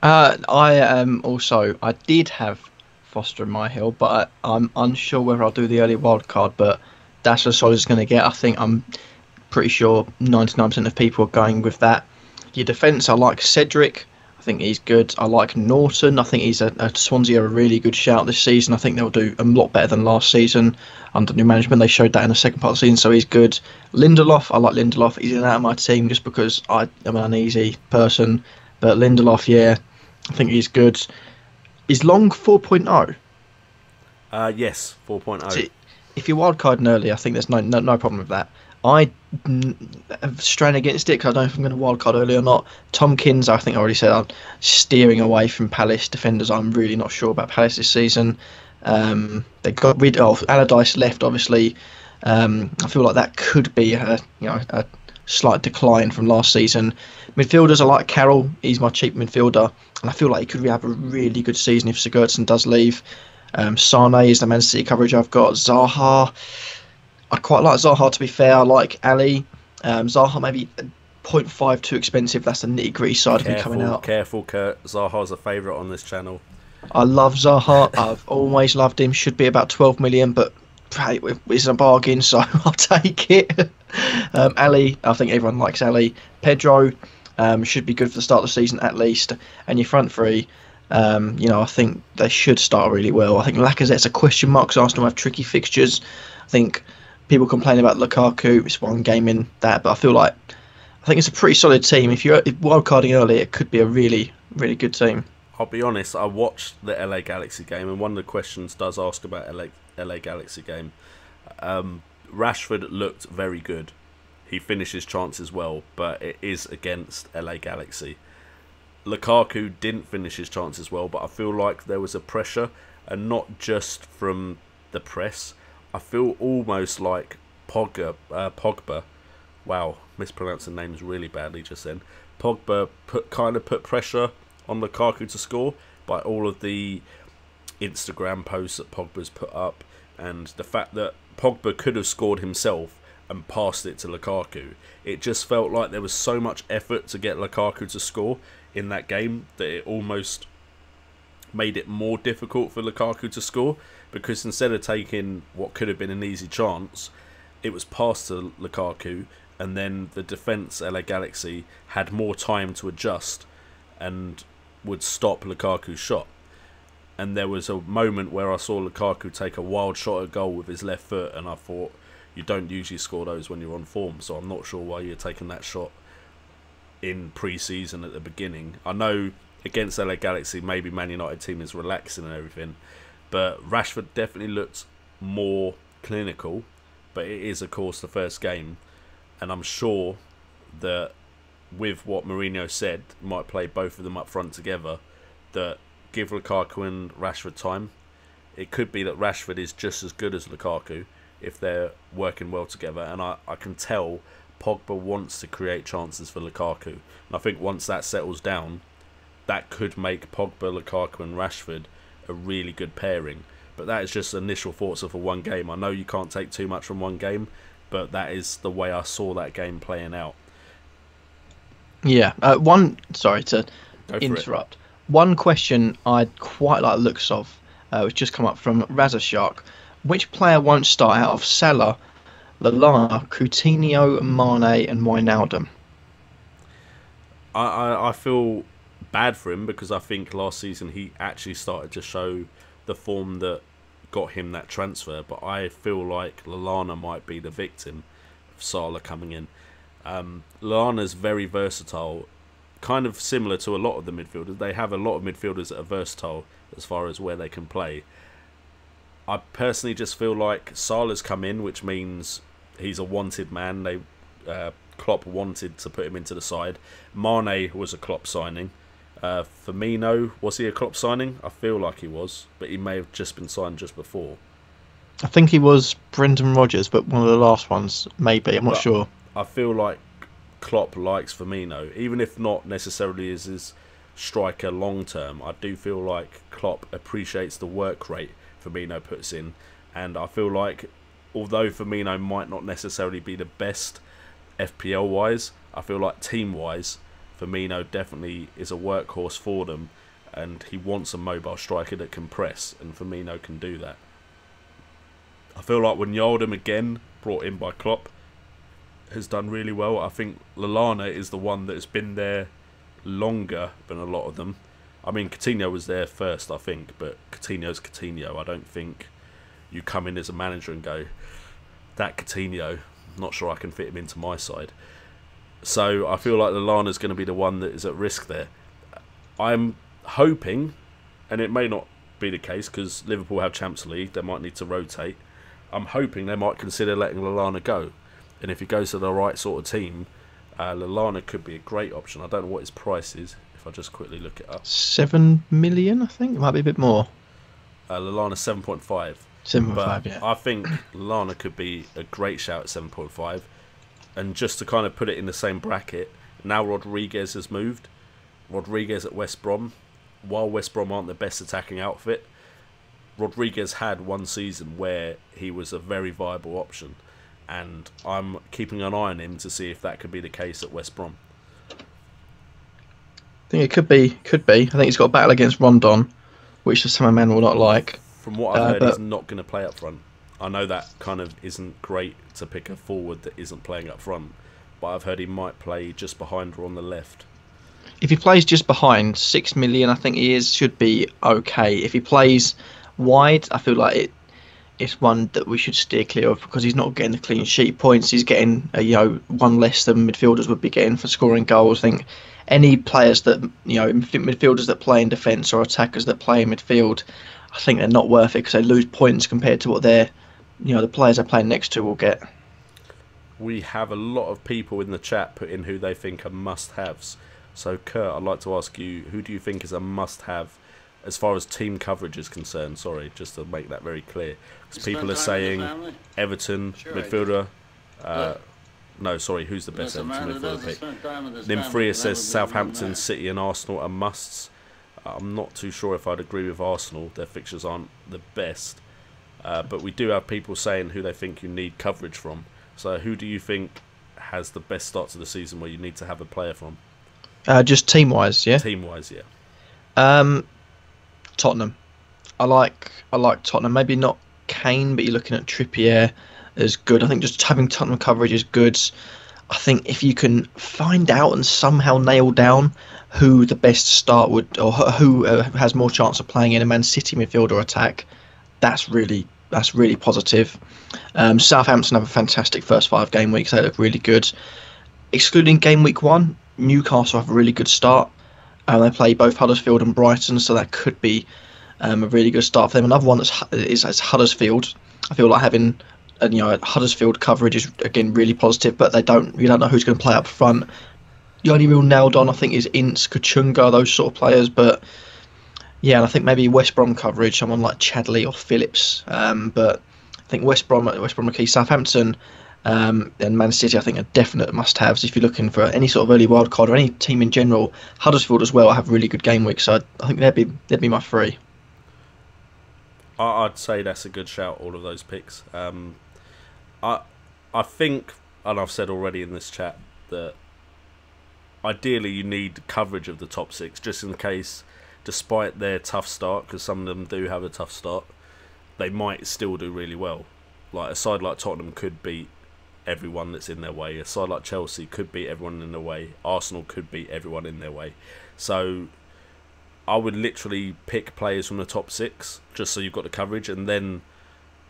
I did have Foster in my hill, but I'm unsure whether I'll do the early wild card. But that's as solid as it's going to get. I think I'm pretty sure 99% of people are going with that. Your defence, I like Cedric. I think he's good. I like Norton. I think he's a Swansea are a really good shout this season. I think they'll do a lot better than last season under new management. They showed that in the second part of the season, so he's good. Lindelof, I like Lindelof. He's in and out of my team just because I'm an uneasy person. But Lindelof, yeah, I think he's good. Is Long 4.0? Yes, 4.0. See, if you're wildcarding early, I think there's no problem with that. I strain against it because I don't know if I'm going to wildcard early or not. Tomkins, I think I already said I'm steering away from Palace defenders. I'm really not sure about Palace this season. They got rid of Allardyce left, obviously. I feel like that could be a slight decline from last season. Midfielders, I like Carroll. He's my cheap midfielder, and I feel like he could have a really good season if Sigurdsson does leave. Sane is the Man City coverage I've got. Zaha, I quite like Zaha, to be fair. I like Ali. Zaha maybe 0.5 too expensive. That's the nitty-gritty side of him coming out. Careful, Kurt. Zaha's a favourite on this channel. I love Zaha. I've always loved him. Should be about 12 million, but hey, it's a bargain, so I'll take it. Ali, I think everyone likes Ali. Pedro should be good for the start of the season at least. And your front three, I think they should start really well. I think Lacazette's a question mark because Arsenal have tricky fixtures. I think people complain about Lukaku. It's one game in that, but I think it's a pretty solid team. If you're wildcarding early, it could be a really, really good team. I'll be honest, I watched the LA Galaxy game, and one of the questions does ask about LA Galaxy game. Rashford looked very good. He finished his chances well, but it is against LA Galaxy. Lukaku didn't finish his chances well, but I feel like there was a pressure, and just from the press. I feel almost like Pogba. Wow, mispronouncing names really badly just then. Pogba put pressure on Lukaku to score by all of the Instagram posts that Pogba's put up, and the fact that Pogba could have scored himself and passed it to Lukaku. It just felt like there was so much effort to get Lukaku to score in that game that it almost made it more difficult for Lukaku to score, because instead of taking what could have been an easy chance, it was passed to Lukaku, and then the defence, LA Galaxy, had more time to adjust and would stop Lukaku's shot. And there was a moment where I saw Lukaku take a wild shot at goal with his left foot, and I thought, you don't usually score those when you're on form, so I'm not sure why you're taking that shot in pre-season at the beginning. I know against LA Galaxy, maybe Man United team is relaxing and everything, but Rashford definitely looked more clinical. But it is, of course, the first game, and I'm sure that with what Mourinho said, might play both of them up front together, that give Lukaku and Rashford time. It could be that Rashford is just as good as Lukaku if they're working well together, and I can tell Pogba wants to create chances for Lukaku, and I think once that settles down, that could make Pogba, Lukaku and Rashford a really good pairing. But that is just initial thoughts of a one game. I know you can't take too much from one game, but that is the way I saw that game playing out. Yeah, sorry to interrupt. One question I'd quite like the looks of, which just come up from Razashark. Which player won't start out of Salah, Lallana, Coutinho, Mane and Wijnaldum? I feel bad for him, because I think last season he actually started to show the form that got him that transfer, but I feel like Lallana might be the victim of Salah coming in. Lallana's very versatile, kind of similar to a lot of the midfielders. They have a lot of midfielders that are versatile as far as where they can play. I personally just feel like Salah's come in, which means he's a wanted man. Klopp wanted to put him into the side. Mane was a Klopp signing. Firmino, was he a Klopp signing? I feel like he was, but he may have just been signed just before. I think he was Brendan Rodgers, but one of the last ones, maybe. I'm not sure. I feel like Klopp likes Firmino, even if not necessarily as his striker long term. I do feel like Klopp appreciates the work rate Firmino puts in, and I feel like although Firmino might not necessarily be the best FPL wise, I feel like team wise Firmino definitely is a workhorse for them, and he wants a mobile striker that can press, and Firmino can do that. I feel like Wijnaldum, again brought in by Klopp, has done really well. I think Lallana is the one that has been there longer than a lot of them. I mean, Coutinho was there first, I think, but Coutinho's Coutinho. I don't think you come in as a manager and go, that Coutinho, not sure I can fit him into my side. So I feel like Lallana's going to be the one that is at risk there. I'm hoping, and it may not be the case because Liverpool have Champions League, they might need to rotate. I'm hoping they might consider letting Lallana go. And if he goes to the right sort of team, Lallana could be a great option. I don't know what his price is, if I just quickly look it up. 7 million, I think. It might be a bit more. Lallana 7.5. 7.5, yeah. I think Lallana could be a great shout at 7.5. And just to kind of put it in the same bracket, now Rodriguez has moved. Rodriguez at West Brom. While West Brom aren't the best attacking outfit, Rodriguez had one season where he was a very viable option. And I'm keeping an eye on him to see if that could be the case at West Brom. I think it could be. I think he's got a battle against Rondon, which some man will not like. From what I've heard, he's not going to play up front. I know that kind of isn't great to pick a forward that isn't playing up front, but I've heard he might play just behind or on the left. If he plays just behind, 6 million, I think he should be okay. If he plays wide, I feel like it's one that we should steer clear of because he's not getting the clean sheet points. He's getting one less than midfielders would be getting for scoring goals. I think any players that midfielders that play in defence or attackers that play in midfield, I think they're not worth it because they lose points compared to what the players they're playing next to will get. We have a lot of people in the chat put in who they think are must-haves. So Kurt, I'd like to ask you, who do you think is a must-have as far as team coverage is concerned? Sorry, just to make that very clear. Because people are saying Everton, midfielder. No, sorry, who's the best Everton midfielder pick? Nimfria says Southampton, City and Arsenal are musts. I'm not too sure if I'd agree with Arsenal. Their fixtures aren't the best. But we do have people saying who they think you need coverage from. So who do you think has the best start to the season where you need to have a player from? Just team-wise, yeah? Team-wise, yeah. Tottenham. I like Tottenham. Maybe not Kane, but you're looking at Trippier as good. I think just having Tottenham coverage is good. I think if you can find out and somehow nail down who the best start would, or who has more chance of playing in a Man City midfield or attack, that's really positive. Southampton have a fantastic first 5 game weeks. They look really good. Excluding game week 1, Newcastle have a really good start. They play both Huddersfield and Brighton, so that could be a really good start for them. Another one is Huddersfield. I feel like having Huddersfield coverage is again really positive, but you don't know who's going to play up front. The only real nailed on I think is Ince, Kachunga, those sort of players. But yeah, and I think maybe West Brom coverage, someone like Chadley or Phillips. But I think West Brom are key. Southampton and Man City, I think, are definite must-haves if you're looking for any sort of early wild card or any team in general. Huddersfield as well have really good game weeks, so I think they'd be my 3. I'd say that's a good shout. All of those picks. I think, and I've said already in this chat that ideally you need coverage of the top 6, just in case, despite their tough start, because some of them do have a tough start, they might still do really well. Like a side like Tottenham could beat everyone that's in their way. A side like Chelsea could beat everyone in their way. Arsenal could beat everyone in their way. So I would literally pick players from the top 6 just so you've got the coverage, and then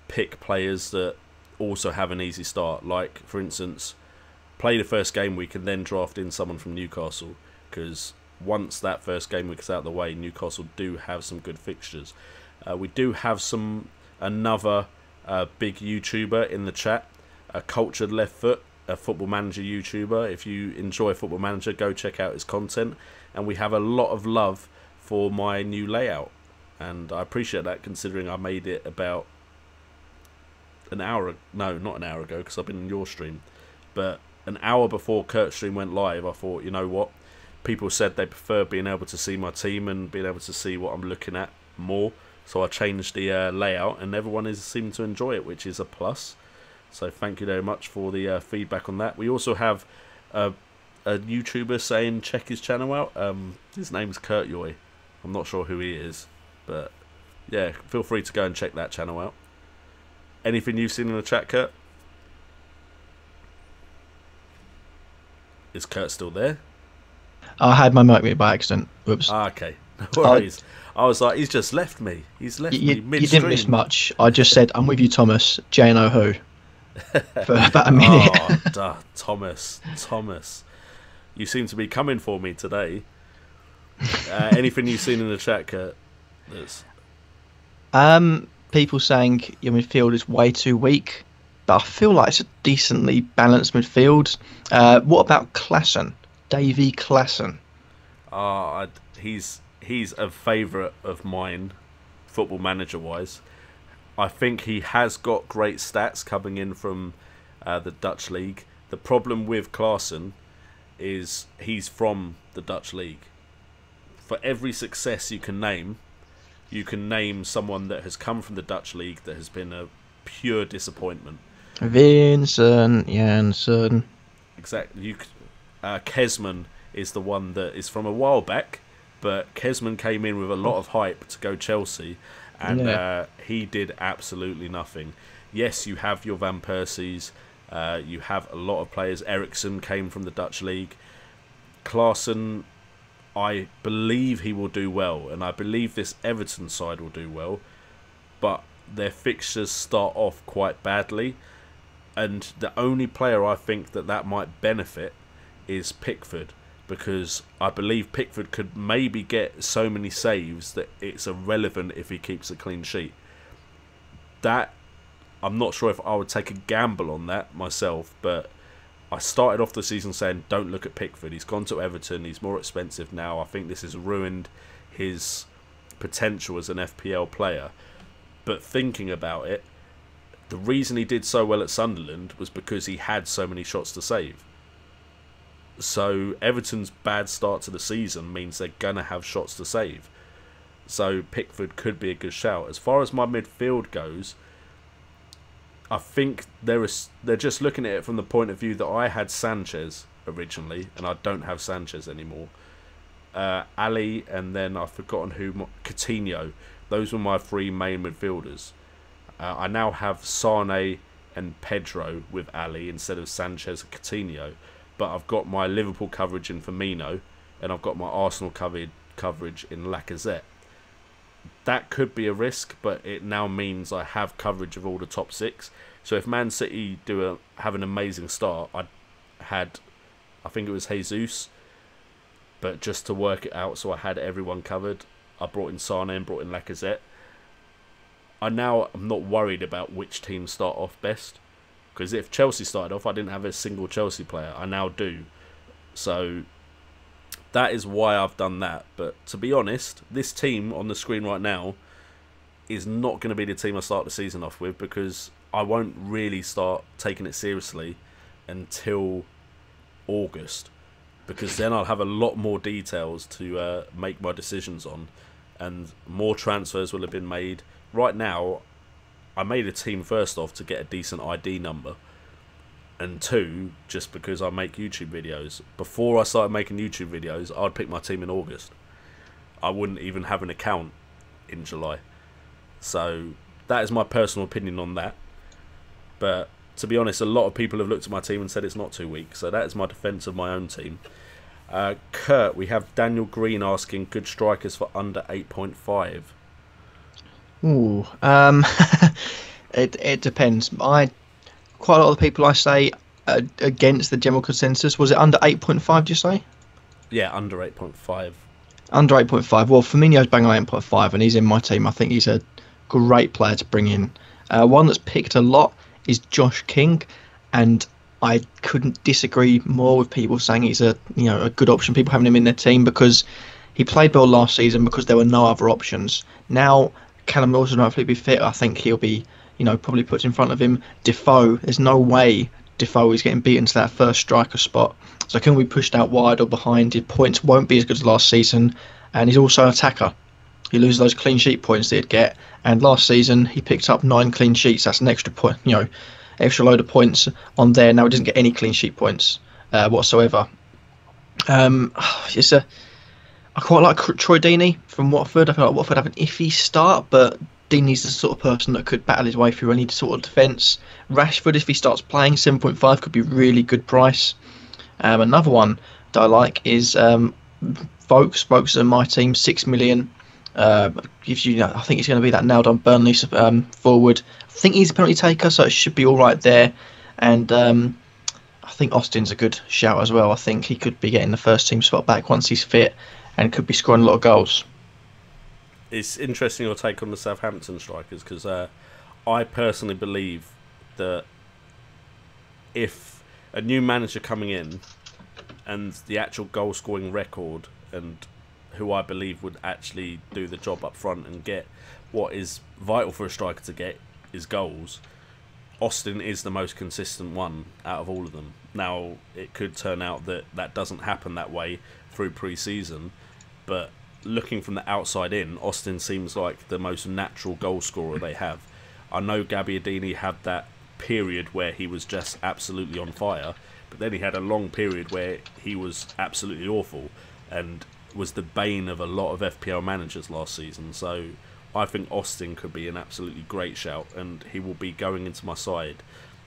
pick players that also have an easy start. Like, for instance, play the first game week and then draft in someone from Newcastle, because once that first game week is out of the way, Newcastle do have some good fixtures. We do have another big YouTuber in the chat, a Cultured Left Foot, a Football Manager YouTuber. If you enjoy Football Manager, go check out his content. And we have a lot of love for my new layout, and I appreciate that, considering I made it about not an hour ago because I've been in your stream, but an hour before Kurt's stream went live, I thought, you know what? People said they prefer being able to see my team and being able to see what I'm looking at more. So I changed the layout, and everyone is seeming to enjoy it, which is a plus. So thank you very much for the feedback on that. We also have a YouTuber saying check his channel out. His name's Kurt Yoy. I'm not sure who he is, but yeah, feel free to go and check that channel out. Anything you've seen in the chat, Kurt? Is Kurt still there? I had my mic muted by accident. Whoops. Okay. No worries. I was like, he's just left me. He's left me midstream. You didn't miss much. I just said, I'm with you, Thomas. J-N-O who? For about a minute. Oh, Thomas. You seem to be coming for me today. Anything you've seen in the chat, Kurt? People saying your midfield is way too weak, but I feel like it's a decently balanced midfield. What about Klassen? Davy Klassen. He's a favourite of mine, Football Manager wise. I think he has got great stats coming in from the Dutch league. The problem with Klassen is he's from the Dutch league. For every success you can name someone that has come from the Dutch league that has been a pure disappointment. Vincent Janssen. Exactly. Kesman is the one that is from a while back, but Kesman came in with a lot of hype to go Chelsea, and he did absolutely nothing. Yes, you have your Van Persies, you have a lot of players. Eriksson came from the Dutch league. Klassen, I believe he will do well, and I believe this Everton side will do well, but their fixtures start off quite badly, and the only player I think that might benefit is Pickford, because I believe Pickford could maybe get so many saves that it's irrelevant if he keeps a clean sheet. That, I'm not sure if I would take a gamble on that myself, but I started off the season saying don't look at Pickford. He's gone to Everton, he's more expensive now. I think this has ruined his potential as an FPL player. But thinking about it, the reason he did so well at Sunderland was because he had so many shots to save. So Everton's bad start to the season means they're going to have shots to save. So Pickford could be a good shout. As far as my midfield goes, I think they're just looking at it from the point of view that I had Sanchez originally, and I don't have Sanchez anymore. Ali, and then I've forgotten who, Coutinho. Those were my three main midfielders. I now have Sane and Pedro with Ali instead of Sanchez and Coutinho. But I've got my Liverpool coverage in Firmino, and I've got my Arsenal coverage in Lacazette. That could be a risk, but it now means I have coverage of all the top six. So if Man City have an amazing start, I think it was Jesus, but just to work it out so I had everyone covered, I brought in Sane and brought in Lacazette. I'm not worried about which teams start off best. Because if Chelsea started off, I didn't have a single Chelsea player. I now do. So that is why I've done that. But to be honest, this team on the screen right now is not going to be the team I start the season off with, because I won't really start taking it seriously until August. Because then I'll have a lot more details to make my decisions on, and more transfers will have been made. Right now, I made a team first off to get a decent ID number, and two, just because I make YouTube videos. Before I started making YouTube videos, I'd pick my team in August. I wouldn't even have an account in July. So that is my personal opinion on that. But to be honest, a lot of people have looked at my team and said it's not too weak. So that is my defence of my own team. Kurt, we have Daniel Green asking, good strikers for under 8.5. Ooh, it depends. Quite a lot of the people I say against the general consensus. Was it under 8.5? Do you say? Yeah, under 8.5. Under 8.5. Well, Firmino's bang on 8.5, and he's in my team. I think he's a great player to bring in. One that's picked a lot is Josh King, and I couldn't disagree more with people saying he's a good option. People having him in their team because he played well last season because there were no other options. Now Callum Wilson hopefully be fit. I think he'll be, probably put in front of him. Defoe, there's no way Defoe is getting beaten to that first striker spot. So can we pushed out wide or behind? His points won't be as good as last season, and he's also an attacker. He loses those clean sheet points that he'd get, and last season he picked up 9 clean sheets. That's an extra point, extra load of points on there. Now he doesn't get any clean sheet points whatsoever. I quite like Troy Deeney from Watford. I feel like Watford have an iffy start, but Deeney's the sort of person that could battle his way through any sort of defence. Rashford, if he starts playing, 7.5 could be a really good price. Another one that I like is Vokes. Vokes are my team, 6 million. Gives you, I think it's going to be that nailed on Burnley forward. I think he's a penalty taker, so it should be all right there. And I think Austin's a good shout as well. I think he could be getting the first team spot back once he's fit, and could be scoring a lot of goals. It's interesting your take on the Southampton strikers, because I personally believe that if a new manager coming in and the actual goal scoring record, and who I believe would actually do the job up front and get what is vital for a striker to get is goals, Austin is the most consistent one out of all of them. Now, it could turn out that that doesn't happen that way through pre-season, but looking from the outside in, Austin seems like the most natural goal scorer they have. I know Gabbiadini had that period where he was just absolutely on fire, but then he had a long period where he was absolutely awful and was the bane of a lot of FPL managers last season. So I think Austin could be an absolutely great shout, and he will be going into my side,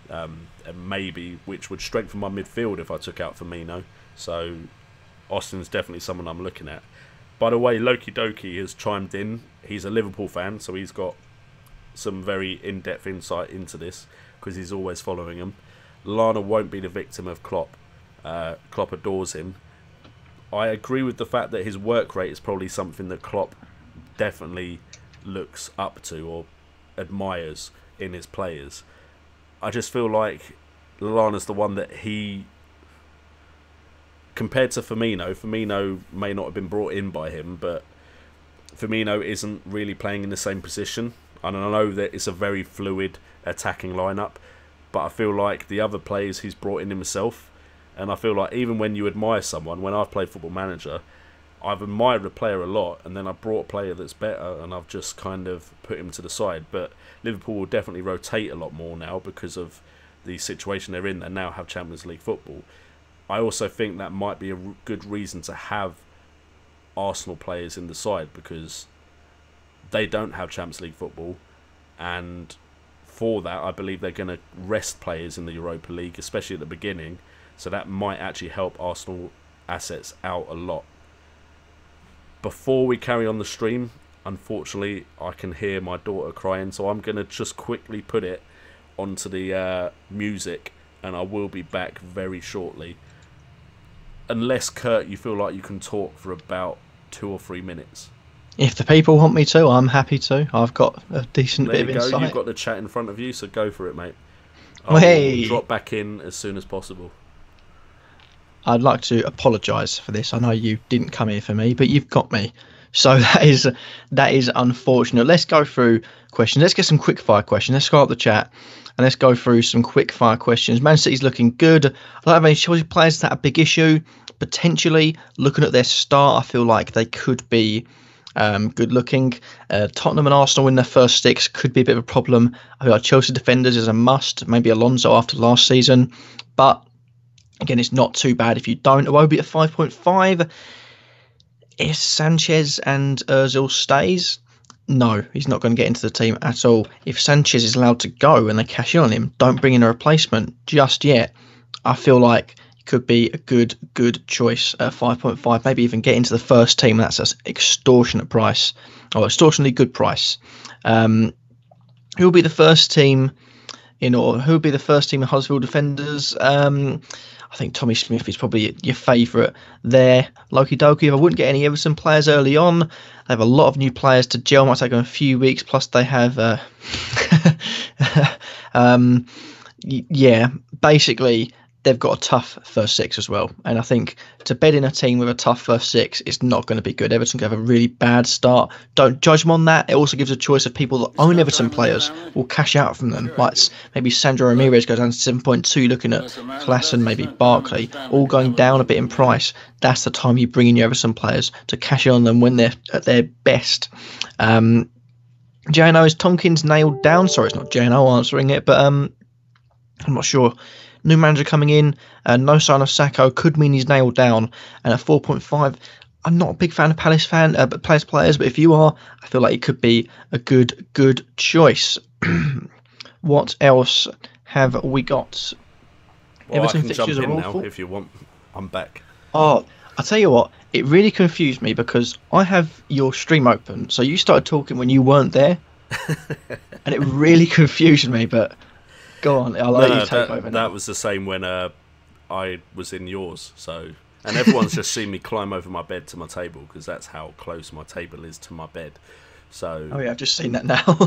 and maybe which would strengthen my midfield if I took out Firmino. So Austin's definitely someone I'm looking at. By the way, Loki Doki has chimed in. He's a Liverpool fan, so he's got some very in-depth insight into this, because he's always following him. Lana won't be the victim of Klopp. Klopp adores him. I agree with the fact that his work rate is probably something that Klopp definitely looks up to or admires in his players. I just feel like Lallana's the one that he, compared to Firmino may not have been brought in by him, but Firmino isn't really playing in the same position. And I know that it's a very fluid attacking lineup, but I feel like the other players he's brought in himself, and I feel like even when you admire someone, when I've played Football Manager, I've admired a player a lot, and then I've brought a player that's better, and I've just kind of put him to the side. But Liverpool will definitely rotate a lot more now because of the situation they're in. They now have Champions League football. I also think that might be a good reason to have Arsenal players in the side, because they don't have Champions League football, and for that I believe they're going to rest players in the Europa League, especially at the beginning, so that might actually help Arsenal assets out a lot. Before we carry on the stream, unfortunately I can hear my daughter crying, so I'm going to just quickly put it onto the music, and I will be back very shortly. Unless, Kurt, you feel like you can talk for about 2 or 3 minutes. If the people want me to, I'm happy to. I've got a decent bit of insight. You've got the chat in front of you, so go for it, mate. Hey. I'll drop back in as soon as possible. I'd like to apologise for this. I know you didn't come here for me, but you've got me. So that is unfortunate. Let's go through questions. Let's get some quick fire questions. Let's go up the chat and let's go through some quick fire questions. Man City's looking good. I don't have any Chelsea players that a big issue. Potentially, looking at their start, I feel like they could be good looking. Tottenham and Arsenal in their first 6 could be a bit of a problem. I feel like Chelsea defenders is a must. Maybe Alonso after last season, but again, it's not too bad if you don't. Iwobi at 5.5. Is Sanchez and Ozil stays? No, he's not going to get into the team at all. If Sanchez is allowed to go and they cash in on him, don't bring in a replacement just yet. I feel like it could be a good choice at 5.5. Maybe even get into the first team. That's an extortionate price, or extortionately good price. Who will be the first team in Huddersfield defenders? I think Tommy Smith is probably your favourite there. Loki Doki, if I wouldn't get any Everton players early on, they have a lot of new players to gel. Might take them a few weeks. Plus, they have, basically, they've got a tough first six as well. And I think to bed in a team with a tough first six is not going to be good. Everton could have a really bad start. Don't judge them on that. It also gives a choice of people that own Everton players will cash out from them. Like maybe Sandro Ramirez goes down to 7.2, looking at Klassen, maybe Barkley, all going down a bit in price. That's the time you bring in your Everton players to cash in on them when they're at their best. JNO, is Tompkins nailed down? Sorry, it's not JNO answering it, but I'm not sure. New manager coming in, no sign of Sacco, could mean he's nailed down. And at 4.5, I'm not a big fan of Palace players, but if you are, I feel like it could be a good choice. What else have we got? Well, Everton I can fixtures jump are in awful. now if you want. I'm back. Oh, I'll tell you what, it really confused me because I have your stream open, so you started talking when you weren't there, and it really confused me, but go on, I'll let you take over now. That was the same when I was in yours, so... And everyone's just seen me climb over my bed to my table, because that's how close my table is to my bed. So... Oh yeah, I've just seen that now.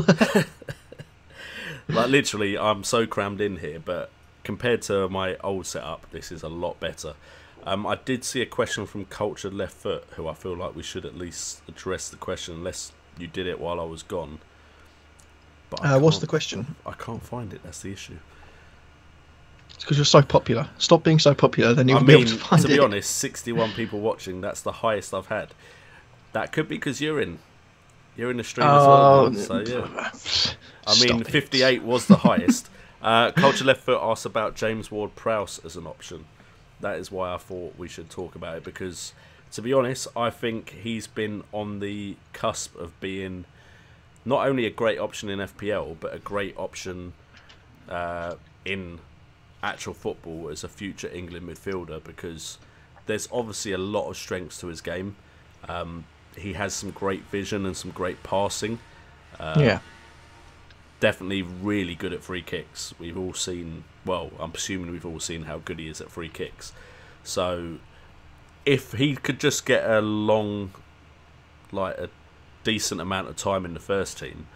Like, literally, I'm so crammed in here, but compared to my old setup, this is a lot better. I did see a question from Cultured Left Foot, who I feel like we should at least address the question, unless you did it while I was gone. But what's the question? I can't find it, that's the issue. It's because you're so popular. Stop being so popular, then you'll be able to find it. To be honest, 61 people watching, that's the highest I've had. That could be because you're in the stream as well, so yeah. I mean, 58 was the highest. Culture Left Foot asked about James Ward-Prowse as an option. That is why I thought we should talk about it, because, to be honest, I think he's been on the cusp of being not only a great option in FPL, but a great option in actual football as a future England midfielder, because there's obviously a lot of strengths to his game. He has some great vision and some great passing. Yeah. Definitely really good at free kicks. We've all seen, well, I'm assuming we've all seen how good he is at free kicks. So if he could just get a decent amount of time in the first team,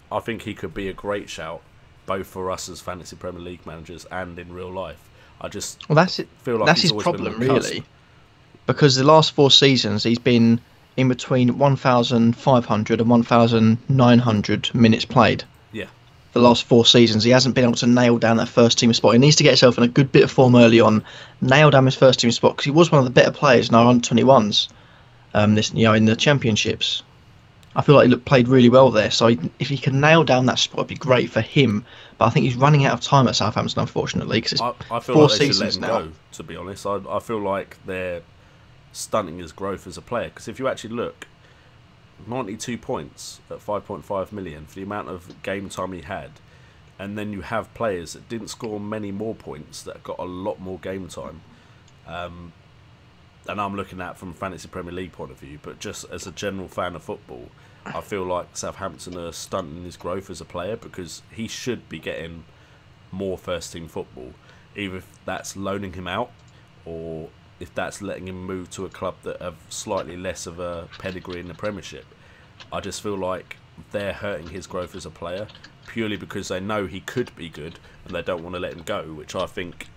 I think he could be a great shout, both for us as fantasy Premier League managers and in real life. I just that's it. feel like that's he's his always problem, been on the really, cusp. because the last 4 seasons he's been in between 1,500 and 1,900 minutes played. Yeah. The last 4 seasons, he hasn't been able to nail down that first team spot. He needs to get himself in a good bit of form early on, nail down his first team spot, because he was one of the better players in our under-21s. In the championships, I feel like he played really well there. So if he can nail down that spot, it'd be great for him. But I think he's running out of time at Southampton, unfortunately, because it's I feel 4 like they should let seasons him now. go, to be honest. I feel like they're stunting his growth as a player, because if you actually look, 92 points at 5.5 million for the amount of game time he had, and then you have players that didn't score many more points that got a lot more game time, and I'm looking at from a fantasy Premier League point of view, but just as a general fan of football, I feel like Southampton are stunting his growth as a player, because he should be getting more first team football, either if that's loaning him out or if that's letting him move to a club that have slightly less of a pedigree in the Premiership. I just feel like they're hurting his growth as a player purely because they know he could be good and they don't want to let him go, which I think,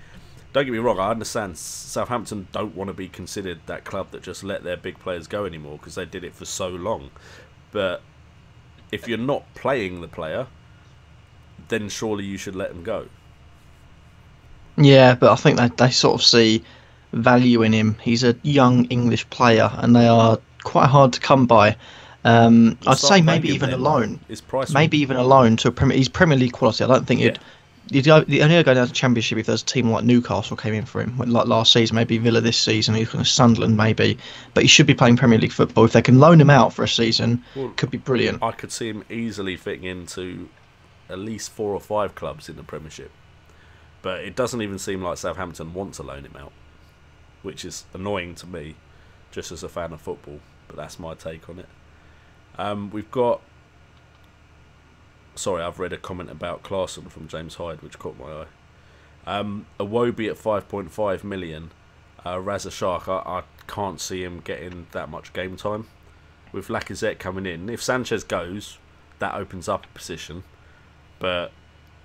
don't get me wrong, I understand Southampton don't want to be considered that club that just let their big players go anymore, because they did it for so long. But if you're not playing the player, then surely you should let him go. Yeah, but I think they sort of see value in him. He's a young English player, and they are quite hard to come by. I'd say maybe even a loan. Maybe even a loan to a Premier. He's Premier League quality. I don't think he'd only go down to Championship if there's a team like Newcastle came in for him. Like last season, maybe Villa this season. He's going to Sunderland maybe, but he should be playing Premier League football. If they can loan him out for a season, could be brilliant. I could see him easily fitting into at least 4 or 5 clubs in the Premiership, but it doesn't even seem like Southampton want to loan him out, which is annoying to me, just as a fan of football. But that's my take on it. We've got... Sorry, I've read a comment about Klassen from James Hyde, which caught my eye. Iwobi at 5.5 million. Raza Shark, I can't see him getting that much game time. With Lacazette coming in, if Sanchez goes, that opens up a position. But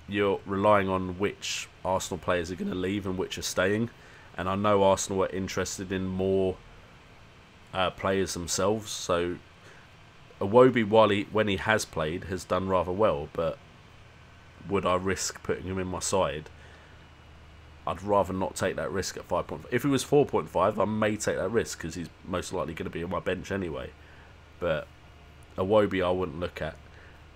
you're relying on which Arsenal players are going to leave and which are staying. And I know Arsenal are interested in more players themselves. So Iwobi, when he has played, has done rather well. But would I risk putting him in my side? I'd rather not take that risk at 5.5. If he was 4.5, I may take that risk because he's most likely going to be on my bench anyway. But Iwobi I wouldn't look at.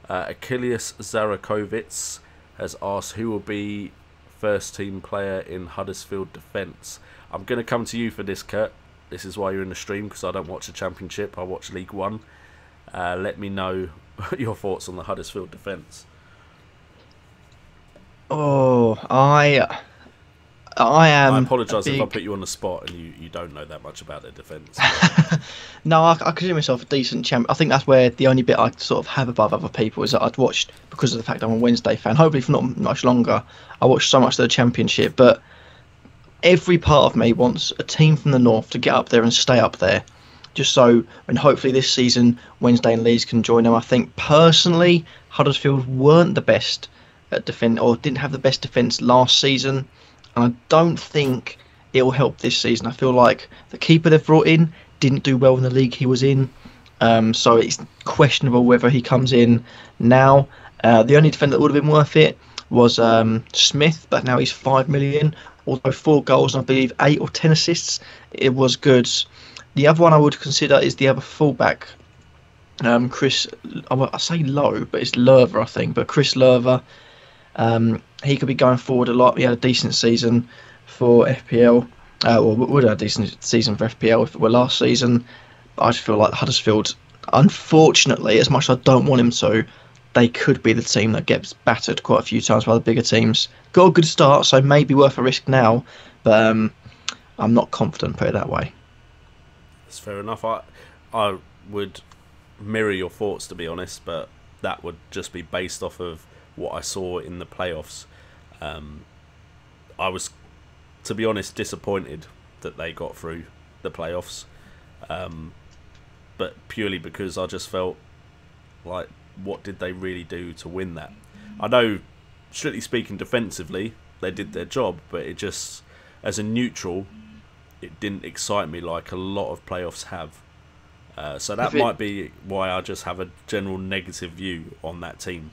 Achilles Zarakovic has asked who will be first team player in Huddersfield defence. I'm going to come to you for this, Kurt. This is why you're in the stream, because I don't watch the Championship. I watch League One. Let me know your thoughts on the Huddersfield defence. Oh, I am. I apologise if I put you on the spot and you don't know that much about their defence. No, I consider myself a decent champ. I think that's where the only bit I sort of have above other people is that I'd watched, because of the fact I'm a Wednesday fan, hopefully for not much longer, I watched so much of the Championship, but every part of me wants a team from the north to get up there and stay up there, just so, and hopefully this season Wednesday and Leeds can join them. I think personally Huddersfield weren't the best at defence, or didn't have the best defence last season, and I don't think it'll help this season. I feel like the keeper they've brought in didn't do well in the league he was in, so it's questionable whether he comes in now. The only defender that would have been worth it was Smith, but now he's 5 million, although 4 goals and I believe 8 or 10 assists. It was good. The other one I would consider is the other fullback, Chris. I say Lowe, but it's Lerver, I think. But Chris Lerver, he could be going forward a lot. He had a decent season for FPL. Well, would have a decent season for FPL if it were last season. But I just feel like Huddersfield, unfortunately, as much as I don't want him to, they could be the team that gets battered quite a few times by the bigger teams. Got a good start, so maybe worth a risk now, but I'm not confident, put it that way. That's fair enough. I would mirror your thoughts, to be honest, but that would just be based off of what I saw in the playoffs. I was, to be honest, disappointed that they got through the playoffs, but purely because I just felt like, what did they really do to win that? I know, strictly speaking, defensively they did their job, but it just, as a neutral, it didn't excite me like a lot of playoffs have. So that might be why I just have a general negative view on that team.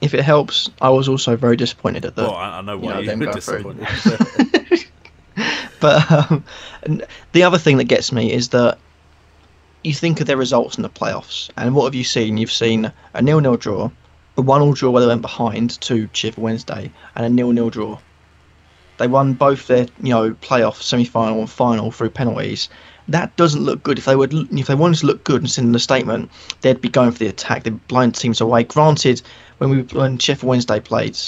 If it helps, I was also very disappointed at the. Well, I know why you were disappointed. But the other thing that gets me is that you think of their results in the playoffs, and what have you seen? You've seen a 0-0 draw, a 1-1 draw where they went behind to Sheffield Wednesday, and a 0-0 draw. They won both their playoff semi-final and final through penalties. That doesn't look good. If they wanted to look good and send in a statement, they'd be going for the attack. They'd blind teams away. Granted, when Sheffield Wednesday played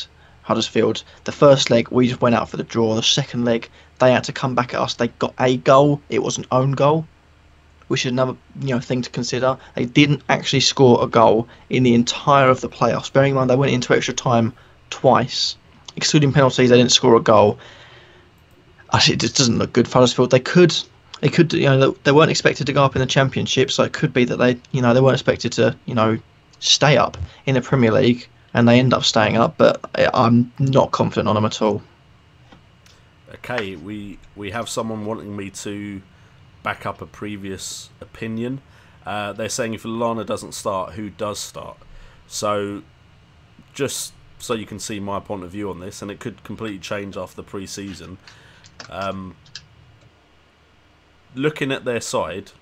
Huddersfield, the first leg we just went out for the draw. The second leg they had to come back at us. They got a goal. It was an own goal, which is another thing to consider. They didn't actually score a goal in the entire of the playoffs. Bearing in mind they went into extra time twice, excluding penalties. They didn't score a goal. Actually, it just doesn't look good for Huddersfield. They could, they weren't expected to go up in the Championship, so it could be that they weren't expected to, stay up in the Premier League, and they end up staying up. But I'm not confident on them at all. Okay, we have someone wanting me to back up a previous opinion. They're saying if Lallana doesn't start, who does start? So, just so you can see my point of view on this, and it could completely change after the pre-season. Looking at their side,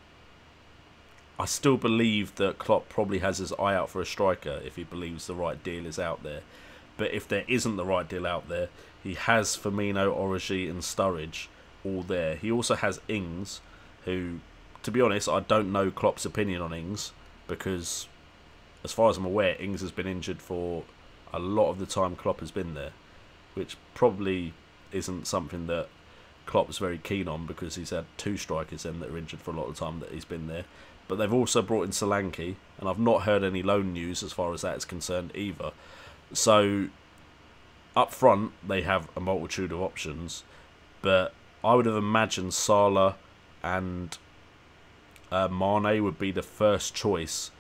I still believe that Klopp probably has his eye out for a striker if he believes the right deal is out there. But if there isn't the right deal out there, he has Firmino, Origi and Sturridge all there. He also has Ings, who, to be honest, I don't know Klopp's opinion on Ings, because as far as I'm aware, Ings has been injured for a lot of the time Klopp has been there, which probably isn't something that Klopp's very keen on, because he's had 2 strikers then that are injured for a lot of the time that he's been there. But they've also brought in Solanke, and I've not heard any loan news as far as that is concerned either. So up front they have a multitude of options, but I would have imagined Salah and Mane would be the first choice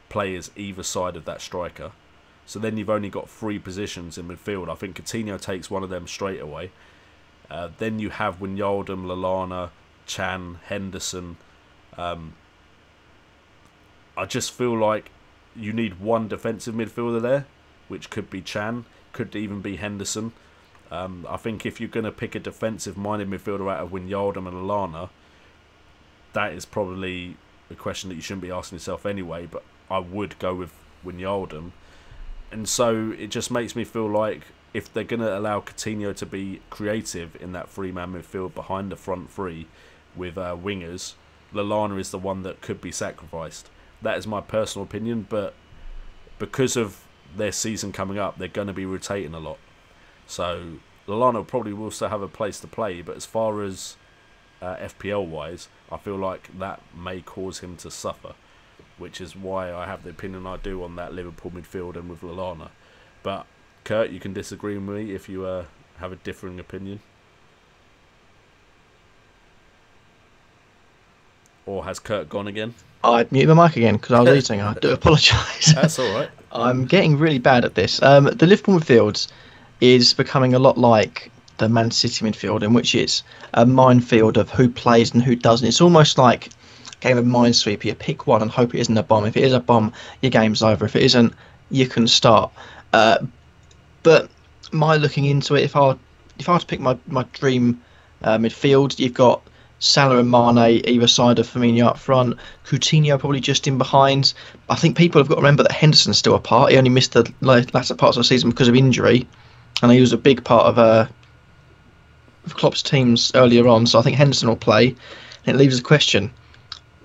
players either side of that striker. So then you've only got 3 positions in midfield. I think Coutinho takes one of them straight away. Then you have Wijnaldum, Lallana, Chan, Henderson. I just feel like you need one defensive midfielder there, which could be Chan, could even be Henderson. I think if you're going to pick a defensive-minded midfielder out of Wijnaldum and Lallana, that is probably a question that you shouldn't be asking yourself anyway, but I would go with Wijnaldum. And so it just makes me feel like if they're going to allow Coutinho to be creative in that 3-man midfield behind the front 3 with wingers, Lallana is the one that could be sacrificed. That is my personal opinion, but because of their season coming up, they're going to be rotating a lot. So Lallana probably will still have a place to play, but as far as FPL-wise, I feel like that may cause him to suffer, which is why I have the opinion I do on that Liverpool midfield and with Lallana. But Kurt, you can disagree with me if you have a differing opinion. Or has Kurt gone again? I'd mute my mic again because I was eating. I do apologise. That's all right. I'm getting really bad at this. The Liverpool midfield is becoming a lot like the Man City midfield, in which it's a minefield of who plays and who doesn't. It's almost like a game of Minesweeper. You pick one and hope it isn't a bomb. If it is a bomb, your game's over. If it isn't, you can start. But my looking into it, if I were to pick my dream midfield, you've got Salah and Mane either side of Firmino up front, Coutinho probably just in behind. I think people have got to remember that Henderson's still a part. He only missed the latter parts of the season because of injury, and he was a big part of Klopp's teams earlier on. So I think Henderson will play. And it leaves a question.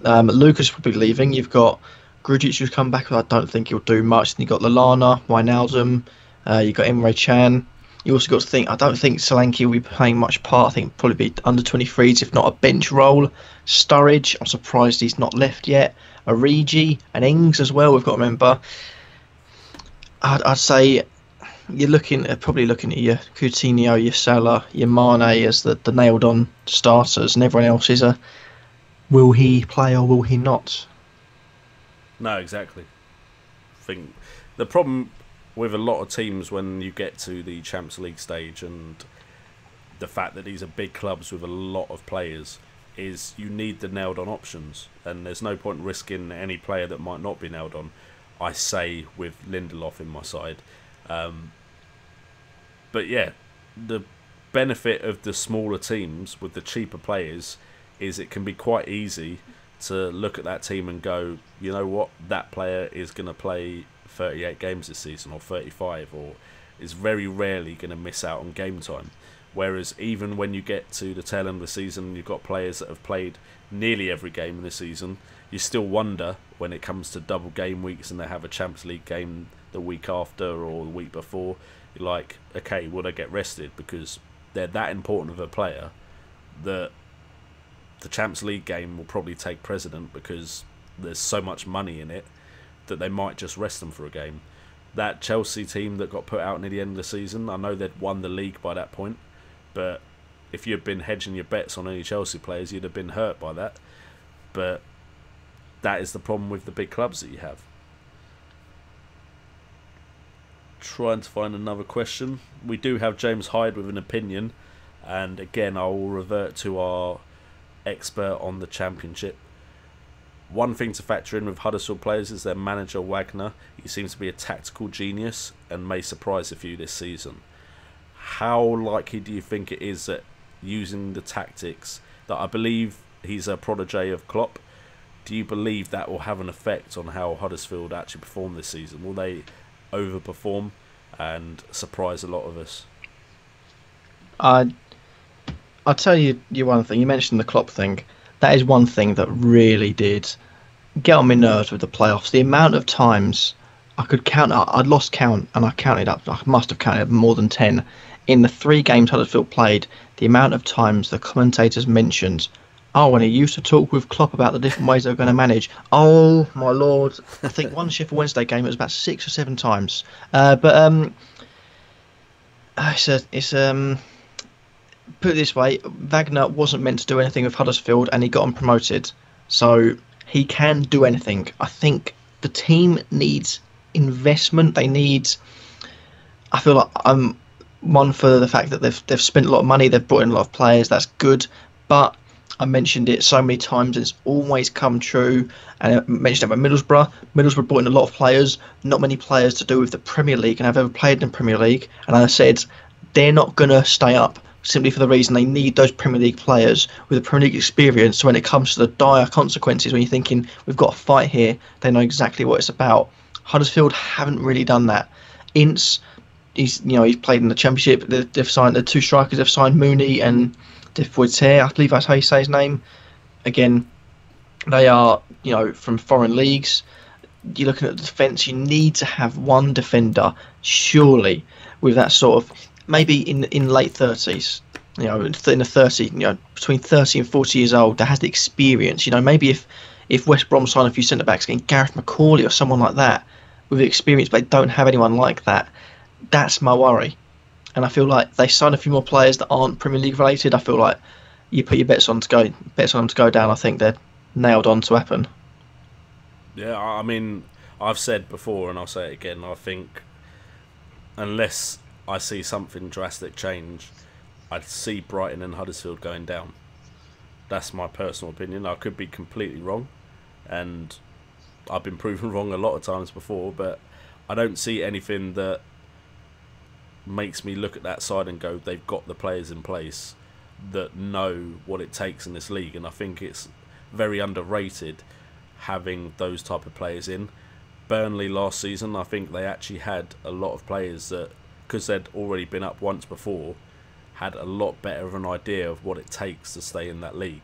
Lucas probably leaving. You've got Grujic who's come back, but I don't think he'll do much. Then you've got Lallana, Wijnaldum, you've got Emre Can. You also got to think, I don't think Solanke will be playing much part. I think it'll probably be under 23s, if not a bench role. Sturridge, I'm surprised he's not left yet. Origi and Ings as well, we've got to remember. I'd say you're probably looking at your Coutinho, your Salah, your Mane as the nailed-on starters, and everyone else is will he play or will he not? No, exactly. I think the problem with a lot of teams when you get to the Champions League stage, and the fact that these are big clubs with a lot of players, is you need the nailed on options, and there's no point risking any player that might not be nailed on. I say with Lindelof in my side. But yeah, the benefit of the smaller teams with the cheaper players is it can be quite easy to look at that team and go, you know what, that player is going to play 38 games this season or 35, or is very rarely going to miss out on game time. Whereas even when you get to the tail end of the season and you've got players that have played nearly every game in the season, you still wonder when it comes to double game weeks and they have a Champions League game the week after or the week before, you're like, okay, will they get rested? Because they're that important of a player that the Champions League game will probably take precedent because there's so much money in it that they might just rest them for a game. That Chelsea team that got put out near the end of the season, I know they'd won the league by that point, but if you'd been hedging your bets on any Chelsea players, you'd have been hurt by that. But that is the problem with the big clubs that you have. Trying to find another question. We do have James Hyde with an opinion, and again I will revert to our expert on the Championship. One thing to factor in with Huddersfield players is their manager Wagner. He seems to be a tactical genius and may surprise a few this season. How likely do you think it is that using the tactics that I believe he's a protege of Klopp, do you believe that will have an effect on how Huddersfield actually perform this season? Will they overperform and surprise a lot of us? I'll tell you one thing. You mentioned the Klopp thing. That is one thing that really did get on my nerves with the playoffs. The amount of times I could count, I'd lost count, and I counted up. I must have counted more than 10 in the 3 games Huddersfield played. The amount of times the commentators mentioned, oh, when he used to talk with Klopp about the different ways they were going to manage. Oh my lord! I think one Sheffield Wednesday game it was about 6 or 7 times. Put it this way, Wagner wasn't meant to do anything with Huddersfield and he got them promoted. So he can do anything. I think the team needs investment. They need. I feel like I'm one for the fact that they've spent a lot of money. They've brought in a lot of players. That's good, but I mentioned it so many times. It's always come true. And I mentioned it about Middlesbrough. Middlesbrough brought in a lot of players. Not many players to do with the Premier League, and I've ever played in the Premier League. And I said they're not going to stay up simply for the reason they need those Premier League players with the Premier League experience. So when it comes to the dire consequences, when you're thinking we've got a fight here, they know exactly what it's about. Huddersfield haven't really done that. Ince, he's played in the Championship. They've signed the two strikers. They've signed Mooney and Defoyter. I believe that's how you say his name. Again, they are from foreign leagues. You're looking at the defence. You need to have one defender, surely, with that sort of maybe in late 30s. In the 30, between 30 and 40 years old, that has the experience. Maybe if West Brom sign a few centre backs, getting Gareth McCauley or someone like that with the experience, but they don't have anyone like that. That's my worry. And I feel like they sign a few more players that aren't Premier League related. I feel like you put your bets on them to go down. I think they're nailed on to happen. Yeah, I mean, I've said before and I'll say it again. I think unless I see something drastic change, I'd see Brighton and Huddersfield going down. That's my personal opinion. I could be completely wrong, and I've been proven wrong a lot of times before, but I don't see anything that makes me look at that side and go, they've got the players in place that know what it takes in this league. And I think it's very underrated having those type of players in. Burnley last season, I think they actually had a lot of players that, because they'd already been up once before, had a lot better of an idea of what it takes to stay in that league.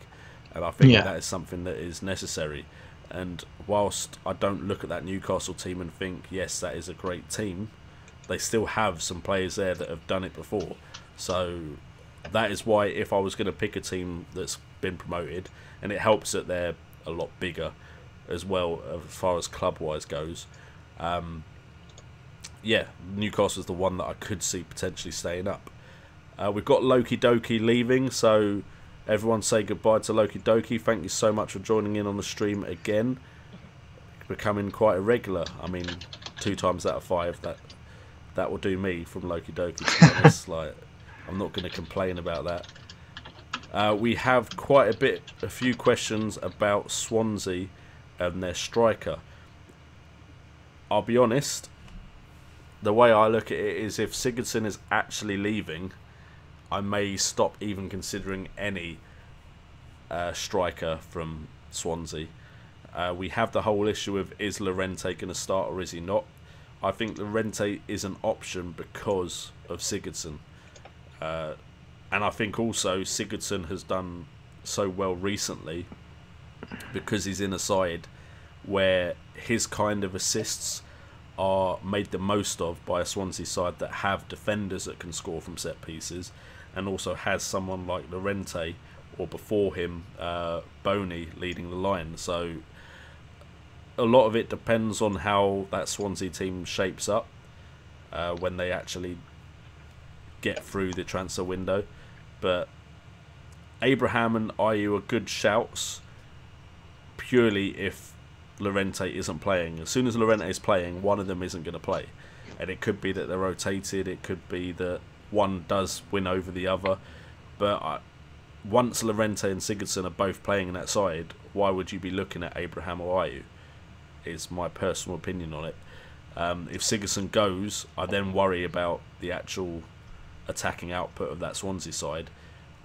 And I think that is something that is necessary. And whilst I don't look at that Newcastle team and think, yes, that is a great team, they still have some players there that have done it before. So that is why if I was going to pick a team that's been promoted, and it helps that they're a lot bigger as well as far as club-wise goes, Newcastle's the one that I could see potentially staying up. We've got Loki Doki leaving, so everyone say goodbye to Loki Doki. Thank you so much for joining in on the stream again. Becoming quite a regular. I mean, 2 times out of 5, that will do me from Loki Doki, to be honest. I'm not going to complain about that. We have quite a few questions about Swansea and their striker. I'll be honest, the way I look at it is if Sigurdsson is actually leaving, I may stop even considering any striker from Swansea. We have the whole issue of, is Llorente going to start or is he not? I think Llorente is an option because of Sigurdsson. And I think also Sigurdsson has done so well recently because he's in a side where his kind of assists are made the most of by a Swansea side that have defenders that can score from set pieces, and also has someone like Llorente, or before him, Boney, leading the line. So a lot of it depends on how that Swansea team shapes up when they actually get through the transfer window. But Abraham and Ayew are good shouts purely if Llorente isn't playing. As soon as Llorente is playing, one of them isn't going to play. And it could be that they're rotated, it could be that one does win over the other. But once Llorente and Sigurdsson are both playing in that side, why would you be looking at Abraham or Ayew? Is my personal opinion on it. If Sigurdsson goes, I then worry about the actual attacking output of that Swansea side.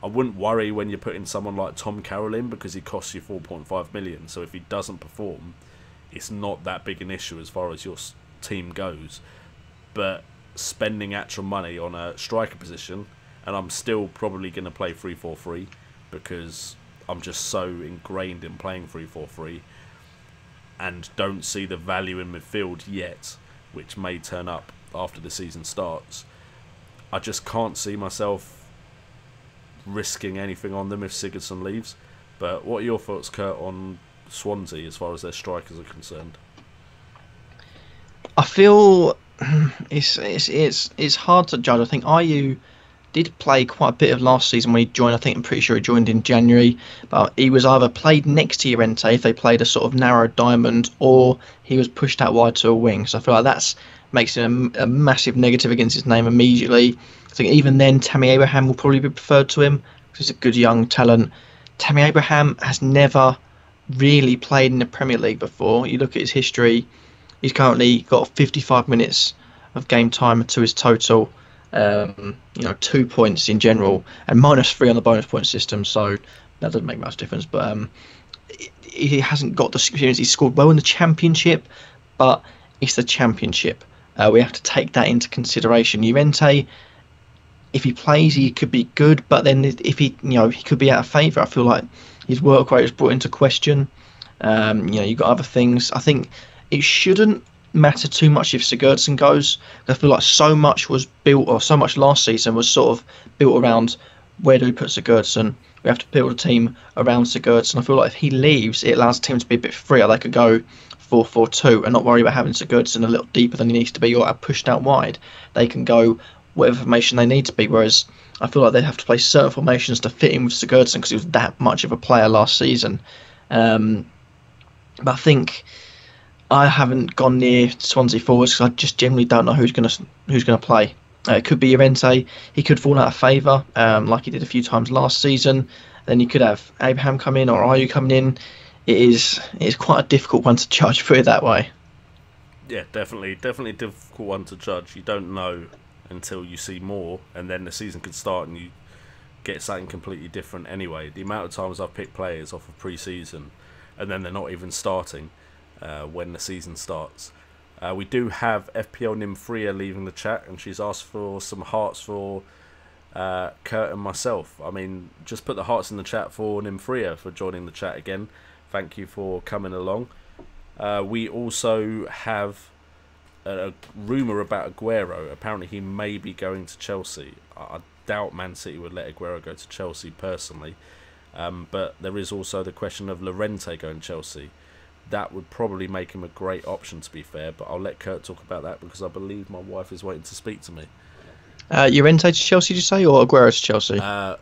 I wouldn't worry when you're putting someone like Tom Carroll in because he costs you 4.5 million. So if he doesn't perform, it's not that big an issue as far as your team goes. But spending actual money on a striker position, and I'm still probably going to play 3-4-3 because I'm just so ingrained in playing 3-4-3 and don't see the value in midfield yet, which may turn up after the season starts. I just can't see myself risking anything on them if Sigurdsson leaves. But what are your thoughts, Kurt, on Swansea as far as their strikers are concerned? I feel it's hard to judge. I think Ayew did play quite a bit of last season when he joined. I'm pretty sure he joined in January, but he was either played next to Llorente if they played a sort of narrow diamond, or he was pushed out wide to a wing. So I feel like that's makes him a massive negative against his name immediately. I think even then Tammy Abraham will probably be preferred to him because he's a good young talent. Tammy Abraham has never really played in the Premier League before. You look at his history, he's currently got 55 minutes of game time to his total. 2 points in general and -3 on the bonus point system, so that doesn't make much difference. But he hasn't got the experience. He scored well in the Championship, but it's the Championship. We have to take that into consideration. Llorente, if he plays, he could be good, but then if he could be out of favour. I feel like his work rate is brought into question. You've got other things. I think it shouldn't matter too much if Sigurdsson goes. I feel like so much last season was sort of built around where do we put Sigurdsson. We have to build a team around Sigurdsson. I feel like if he leaves, it allows the team to be a bit freer. They could go 4-4-2 and not worry about having Sigurdsson a little deeper than he needs to be or pushed out wide. They can go whatever formation they need to be, whereas I feel like they'd have to play certain formations to fit in with Sigurdsson because he was that much of a player last season. But I think I haven't gone near Swansea forwards because I just generally don't know who's going to play. It could be Llorente. He could fall out of favour, like he did a few times last season. Then you could have Abraham come in or Ayew coming in. It is quite a difficult one to judge, put it that way. Yeah, definitely a difficult one to judge. You don't know until you see more, and then the season could start and you get something completely different anyway. The amount of times I've picked players off of pre-season and then they're not even starting when the season starts. We do have FPL Nymphria leaving the chat, and she's asked for some hearts for Kurt and myself. I mean, just put the hearts in the chat for Nymphria for joining the chat again. Thank you for coming along. We also have a rumour about Aguero. Apparently he may be going to Chelsea. I doubt Man City would let Aguero go to Chelsea personally. But there is also the question of Llorente going to Chelsea. That would probably make him a great option, to be fair, but I'll let Kurt talk about that because I believe my wife is waiting to speak to me. Llorente to Chelsea, did you say, or Aguero to Chelsea? I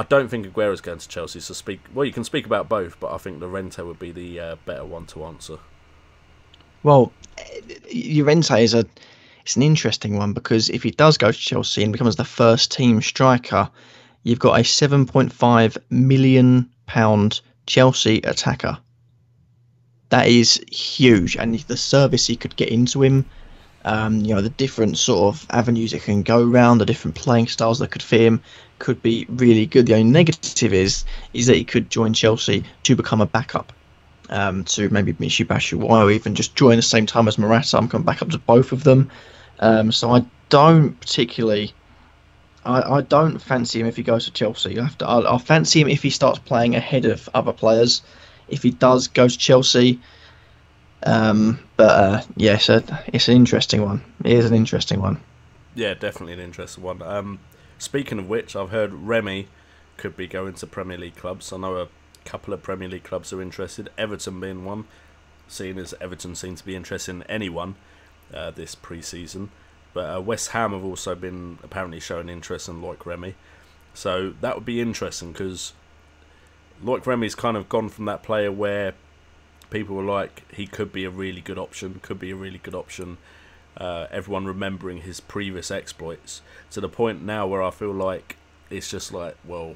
don't think Aguero's going to Chelsea, so you can speak about both, but I think Llorente would be the better one to answer. Well, Llorente is an interesting one because if he does go to Chelsea and becomes the first team striker, you've got a £7.5 million Chelsea attacker. That is huge, and the service he could get into him, the different sort of avenues it can go around, the different playing styles that could fit him, could be really good. The only negative is that he could join Chelsea to become a backup to maybe Michy Batshuayi, or even just join the same time as Morata. I'm going back up to both of them. So I don't particularly. I don't fancy him if he goes to Chelsea. I'll fancy him if he starts playing ahead of other players. If he does go to Chelsea, it's an interesting one. It is an interesting one. Yeah, definitely an interesting one. Speaking of which, I've heard Remy could be going to Premier League clubs. I know a couple of Premier League clubs are interested, Everton being one, seeing as Everton seem to be interested in anyone this pre-season. But West Ham have also been apparently showing interest in Loic Remy. So that would be interesting because Loic Remy's kind of gone from that player where people were like, he could be a really good option, everyone remembering his previous exploits, to the point now where I feel like it's just like, well,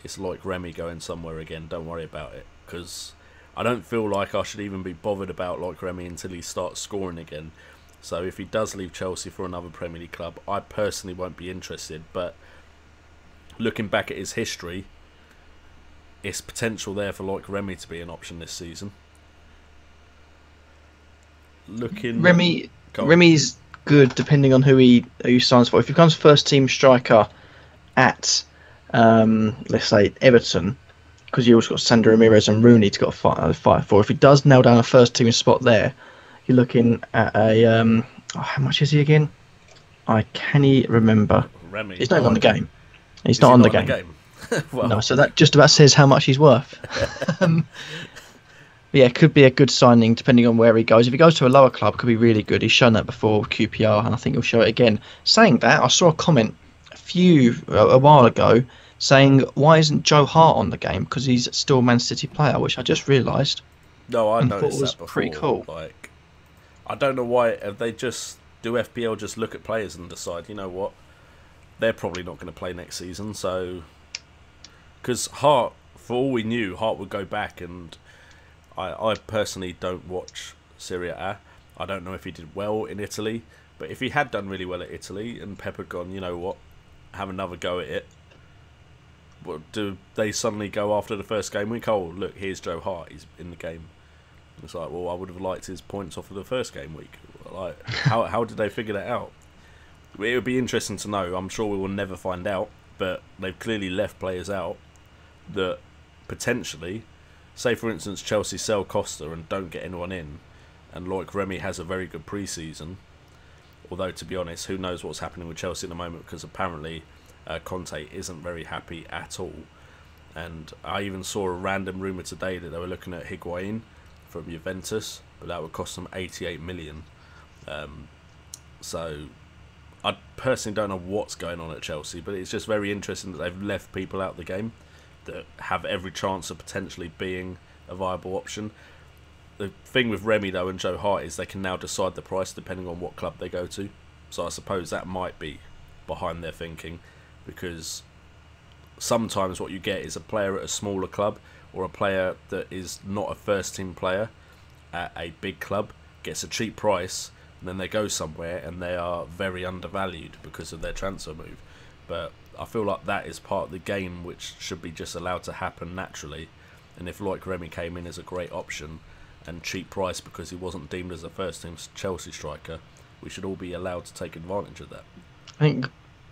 it's Loic Remy going somewhere again, don't worry about it, because I don't feel like I should even be bothered about Loic Remy until he starts scoring again. So if he does leave Chelsea for another Premier League club, I personally won't be interested, but looking back at his history, it's potential there for Loic Remy to be an option this season. Remy's good depending on who he signs for. If he becomes first team striker at let's say Everton, because you also got Sandro Ramirez and Rooney to got a fight for. If he does nail down a first team spot there, you're looking at a how much is he again? I can't remember. Remy. He's not even on the game. He's not on the game. Well, no, so that just about says how much he's worth. Yeah, it could be a good signing depending on where he goes. If he goes to a lower club, it could be really good. He's shown that before with QPR, and I think he'll show it again. Saying that, I saw a comment a while ago saying, why isn't Joe Hart on the game? Because he's still a Man City player, which I just realised. No, I and thought noticed it was that before. pretty cool. Like, I don't know why. If they just do FPL, just look at players and decide, you know what, they're probably not going to play next season. So, because Hart, for all we knew, Hart would go back, and I personally don't watch Serie A. I don't know if he did well in Italy, but if he had done really well at Italy and Pep had gone, you know what, have another go at it, what, do they suddenly go after the first game week? Oh, look, here's Joe Hart, he's in the game. It's like, well, I would have liked his points off of the first game week. Like, how did they figure that out? It would be interesting to know. I'm sure we will never find out, but they've clearly left players out that potentially, say for instance, Chelsea sell Costa and don't get anyone in, and Loic Remy has a very good pre-season. Although, to be honest, who knows what's happening with Chelsea at the moment, because apparently Conte isn't very happy at all. And I even saw a random rumour today that they were looking at Higuain from Juventus, but that would cost them 88 million. So I personally don't know what's going on at Chelsea, but it's just very interesting that they've left people out of the game that have every chance of potentially being a viable option. The thing with Remy though and Joe Hart is they can now decide the price depending on what club they go to. So I suppose that might be behind their thinking, because sometimes what you get is a player at a smaller club or a player that is not a first team player at a big club gets a cheap price, and then they go somewhere and they are very undervalued because of their transfer move. But I feel like that is part of the game which should be just allowed to happen naturally. And if Loic Remy came in as a great option and cheap price because he wasn't deemed as a first team Chelsea striker, we should all be allowed to take advantage of that. I think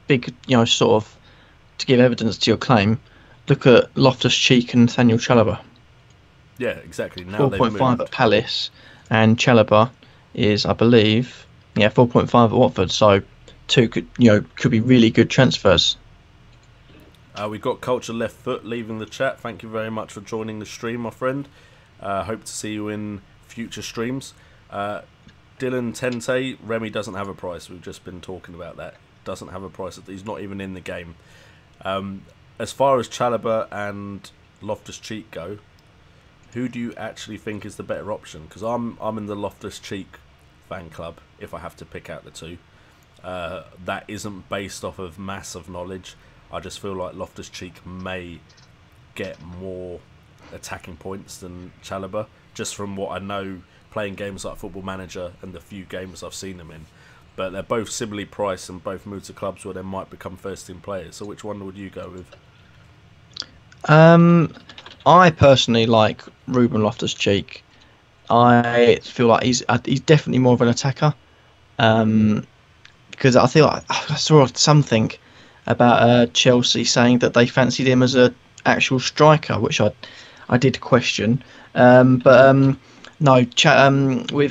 big, sort of to give evidence to your claim, look at Loftus-Cheek and Nathaniel Chalobah. Yeah, exactly. Now 4.5 at Palace, and Chalobah is, I believe, 4.5 at Watford. So two could be really good transfers. We've got Culture Left Foot leaving the chat. Thank you very much for joining the stream, my friend. Hope to see you in future streams. Dylan Tente, Remy doesn't have a price. We've just been talking about that. Doesn't have a price. He's not even in the game. As far as Chalobah and Loftus-Cheek go, who do you actually think is the better option? Because I'm in the Loftus-Cheek fan club, if I have to pick out the two. That isn't based off of massive knowledge. I just feel like Loftus-Cheek may get more attacking points than Chalobah, just from what I know playing games like Football Manager and the few games I've seen them in. But they're both similarly priced and both move to clubs where they might become first team players. So which one would you go with? I personally like Ruben Loftus-Cheek. I feel like he's definitely more of an attacker. Because I feel like I saw something about Chelsea saying that they fancied him as an actual striker, which I did question. No, with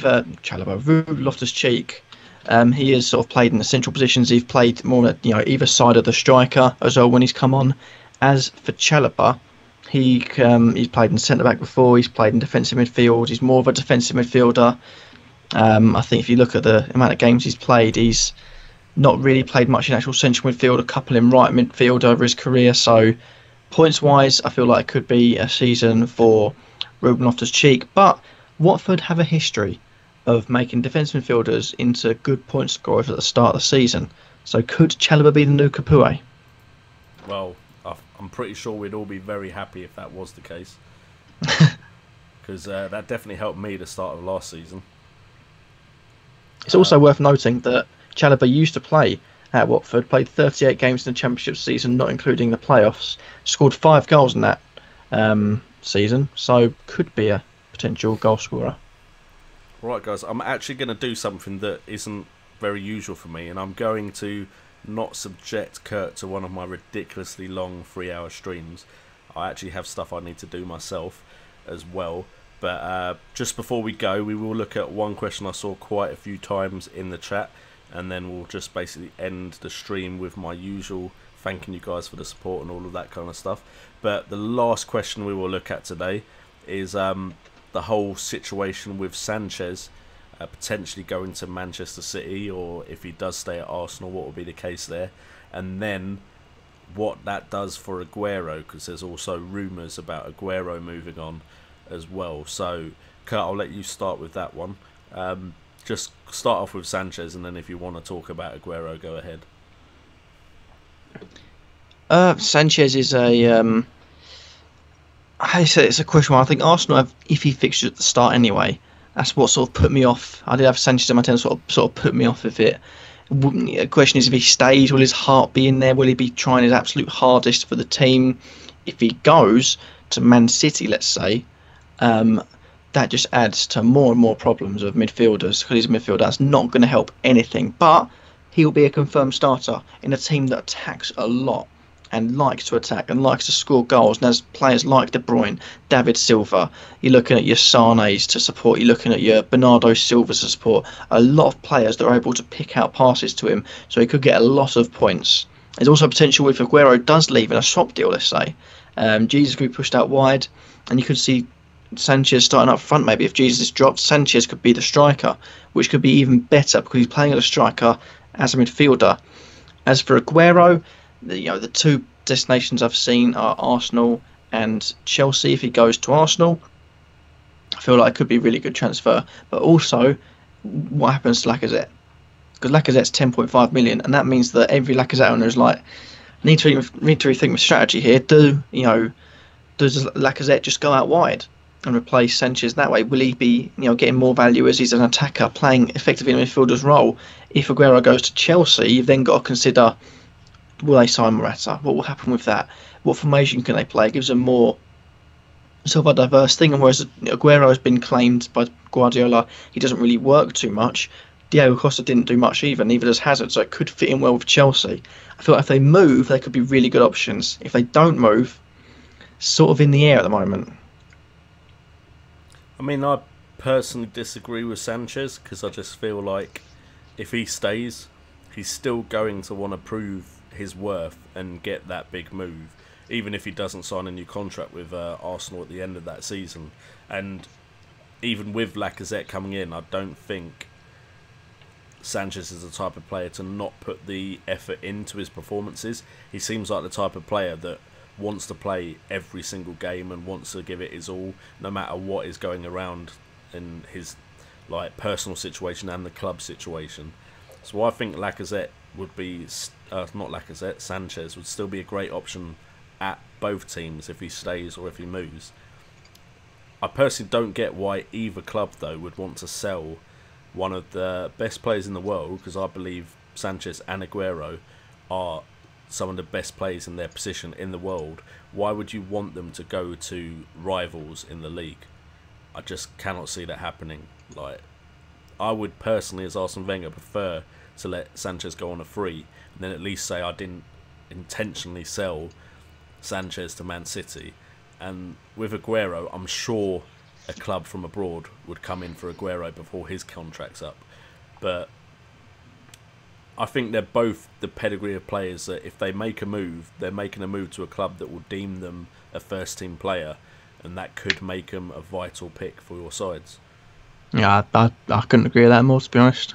Chalobah, Ruben Loftus-Cheek, he has sort of played in the central positions. He's played more at either side of the striker as well when he's come on. As for Chalobah, he's played in centre back before. He's played in defensive midfield. He's more of a defensive midfielder. I think if you look at the amount of games he's played, not really played much in actual central midfield, a couple in right midfield over his career. So points wise, I feel like it could be a season for Ruben Loftus-Cheek. But Watford have a history of making defensive midfielders into good point scorers at the start of the season. So could Chalobah be the new Capoue? Well, I'm pretty sure we'd all be very happy if that was the case. Because that definitely helped me the start of last season. It's also worth noting that Chalobah used to play at Watford, played 38 games in the Championship season, not including the playoffs, scored 5 goals in that season, so could be a potential goal scorer. Right, guys, I'm actually going to do something that isn't very usual for me, and I'm going to not subject Kurt to one of my ridiculously long 3-hour streams. I actually have stuff I need to do myself as well. But just before we go, we will look at one question I saw quite a few times in the chat, and then we'll just basically end the stream with my usual thanking you guys for the support and all of that kind of stuff. But the last question we will look at today is the whole situation with Sanchez potentially going to Manchester City, or if he does stay at Arsenal, what will be the case there? And then what that does for Aguero, because there's also rumours about Aguero moving on as well. So, Kurt, I'll let you start with that one. Just start off with Sanchez, and then if you want to talk about Aguero, go ahead. Sanchez is it's a question mark. I think Arsenal have iffy fixtures at the start anyway. That's what sort of put me off. I did have Sanchez in my team, sort of put me off with it. The question is, if he stays, will his heart be in there? Will he be trying his absolute hardest for the team? If he goes to Man City, let's say, that just adds to more and more problems of midfielders, because he's a midfielder. That's not going to help anything. But he'll be a confirmed starter in a team that attacks a lot and likes to attack and likes to score goals. And there's players like De Bruyne, David Silva. You're looking at your Sané's to support. You're looking at your Bernardo Silva's to support. A lot of players that are able to pick out passes to him, so he could get a lot of points. There's also potential if Aguero does leave in a swap deal, let's say. Jesus could be pushed out wide, and you could see Sanchez starting up front. Maybe if Jesus is dropped, Sanchez could be the striker, which could be even better because he's playing as a striker as a midfielder. As for Aguero, the two destinations I've seen are Arsenal and Chelsea. If he goes to Arsenal, I feel like it could be a really good transfer. But also, what happens to Lacazette? Because Lacazette's 10.5 million, and that means that every Lacazette owner is like, need to rethink my strategy here. Does Lacazette just go out wide and replace Sanchez that way? Will he be getting more value as he's an attacker playing effectively in a midfielder's role? If Aguero goes to Chelsea, you've then got to consider, will they sign Morata? What will happen with that? What formation can they play? It gives them more sort of a diverse thing. And whereas Aguero has been claimed by Guardiola, he doesn't really work too much. Diego Costa didn't do much either, neither does Hazard, so it could fit in well with Chelsea. I feel like if they move, they could be really good options. If they don't move, sort of in the air at the moment. I mean, I personally disagree with Sanchez, because I just feel like if he stays, he's still going to want to prove his worth and get that big move, even if he doesn't sign a new contract with Arsenal at the end of that season. And even with Lacazette coming in, I don't think Sanchez is the type of player to not put the effort into his performances. He seems like the type of player that wants to play every single game and wants to give it his all, no matter what is going around in his personal situation and the club situation. So I think Lacazette would be, Sanchez would still be a great option at both teams if he stays or if he moves. I personally don't get why either club though would want to sell one of the best players in the world, because I believe Sanchez and Aguero are some of the best players in their position in the world. Why would you want them to go to rivals in the league? I just cannot see that happening. I would personally, as Arsene Wenger, prefer to let Sanchez go on a free, and then at least say I didn't intentionally sell Sanchez to Man City. And with Aguero, I'm sure a club from abroad would come in for Aguero before his contract's up. But I think they're both the pedigree of players that if they make a move, they're making a move to a club that will deem them a first team player, and that could make them a vital pick for your sides. Yeah, I couldn't agree with that more, to be honest.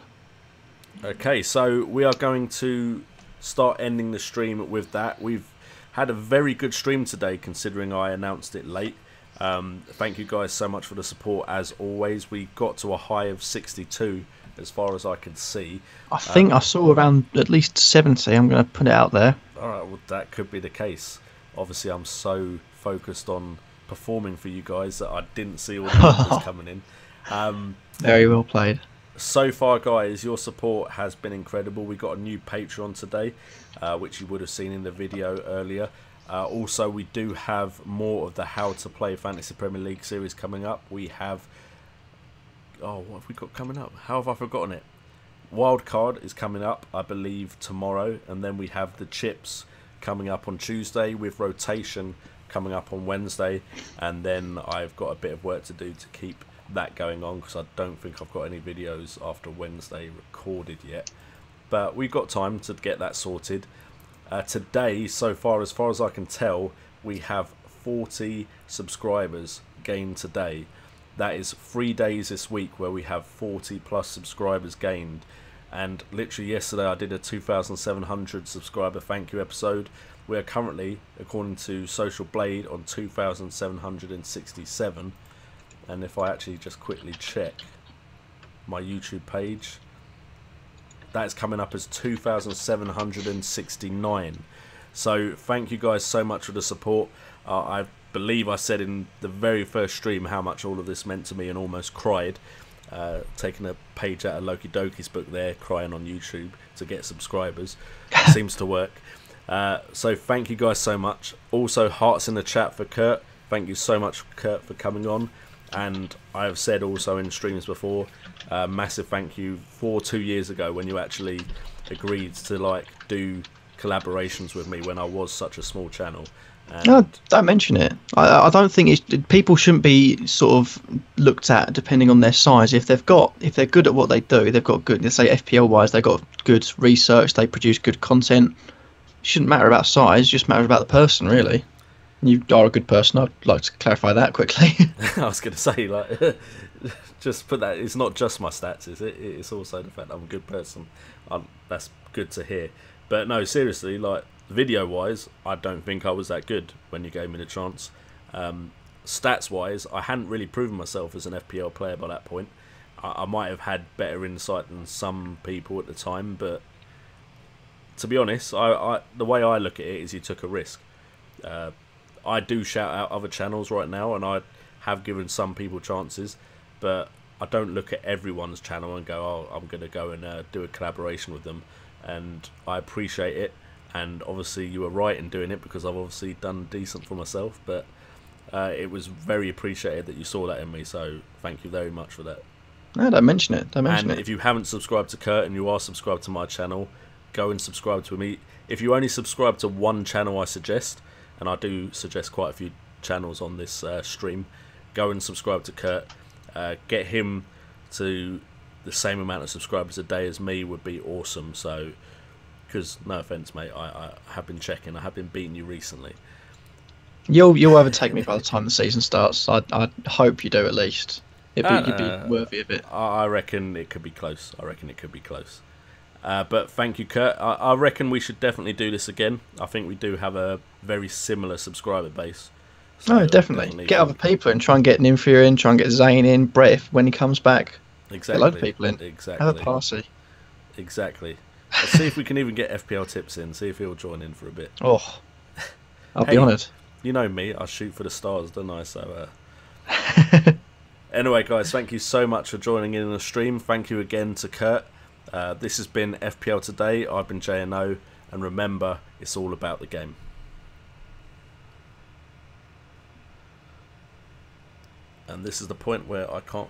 Okay, so we are going to start ending the stream with that. We've had a very good stream today, considering I announced it late. Thank you guys so much for the support as always. We got to a high of 62 as far as I can see. I think I saw around at least 70. I'm going to put it out there. Alright, well that could be the case. Obviously I'm so focused on performing for you guys that I didn't see all the numbers coming in. Very well played. So far guys, your support has been incredible. We got a new Patreon today, which you would have seen in the video earlier. Also, we do have more of the How to Play Fantasy Premier League series coming up. We have... Oh, what have we got coming up? How have I forgotten it? Wildcard is coming up, I believe, tomorrow. And then we have the Chips coming up on Tuesday, with Rotation coming up on Wednesday. And then I've got a bit of work to do to keep that going on, because I don't think I've got any videos after Wednesday recorded yet. But we've got time to get that sorted. Today, so far as I can tell, we have 40 subscribers gained today. That is 3 days this week where we have 40 plus subscribers gained. And literally yesterday I did a 2,700 subscriber thank you episode. We are currently, according to Social Blade, on 2,767. And if I actually just quickly check my YouTube page, that's coming up as 2,769. So thank you guys so much for the support. I believe I said in the very first stream how much all of this meant to me and almost cried. Taking a page out of Loki Doki's book there, crying on YouTube to get subscribers. Seems to work. So thank you guys so much. Also, hearts in the chat for Kurt. Thank you so much, Kurt, for coming on. And I have said also in streams before, massive thank you for 2 years ago when you actually agreed to like do collaborations with me when I was such a small channel. And no, don't mention it. I don't think people shouldn't be sort of looked at depending on their size. If they're good at what they do, they've got good. Let's say FPL wise, they've got good research. They produce good content. It shouldn't matter about size. It just matters about the person, really. You are a good person. I'd like to clarify that quickly. I was going to say, like, just put that. It's not just my stats, is it? It's also the fact that I'm a good person. That's good to hear. But no, seriously, like, video-wise, I don't think I was that good when you gave me the chance. Stats-wise, I hadn't really proven myself as an FPL player by that point. I might have had better insight than some people at the time, but to be honest, the way I look at it is you took a risk. I do shout out other channels right now, and I have given some people chances, but I don't look at everyone's channel and go, oh, I'm going to go and do a collaboration with them. And I appreciate it. And obviously you were right in doing it because I've obviously done decent for myself, but it was very appreciated that you saw that in me, so thank you very much for that. No, don't mention it. Don't mention it. And if you haven't subscribed to Kurt and you are subscribed to my channel, go and subscribe to me. If you only subscribe to one channel I suggest, and I do suggest quite a few channels on this stream, go and subscribe to Kurt. Get him to the same amount of subscribers a day as me would be awesome, so... Because, no offence, mate, I have been checking. I have been beating you recently. You'll overtake me by the time the season starts. I hope you do at least. You'd be worthy of it. I reckon it could be close. But thank you, Kurt. I reckon we should definitely do this again. I think we do have a very similar subscriber base. So no, definitely. Get other people in. Try and get Nymphere in. Try and get Zane in. Brett, when he comes back. Exactly. Get a load of people in. Exactly. Have a party. Exactly. Let's see if we can even get FPL tips in. See if he'll join in for a bit. Oh, I'll be honoured. You know me. I shoot for the stars, don't I? So, anyway, guys, thank you so much for joining in the stream. Thank you again to Kurt. This has been FPL Today. I've been JNO, and remember, it's all about the game. And this is the point where I can't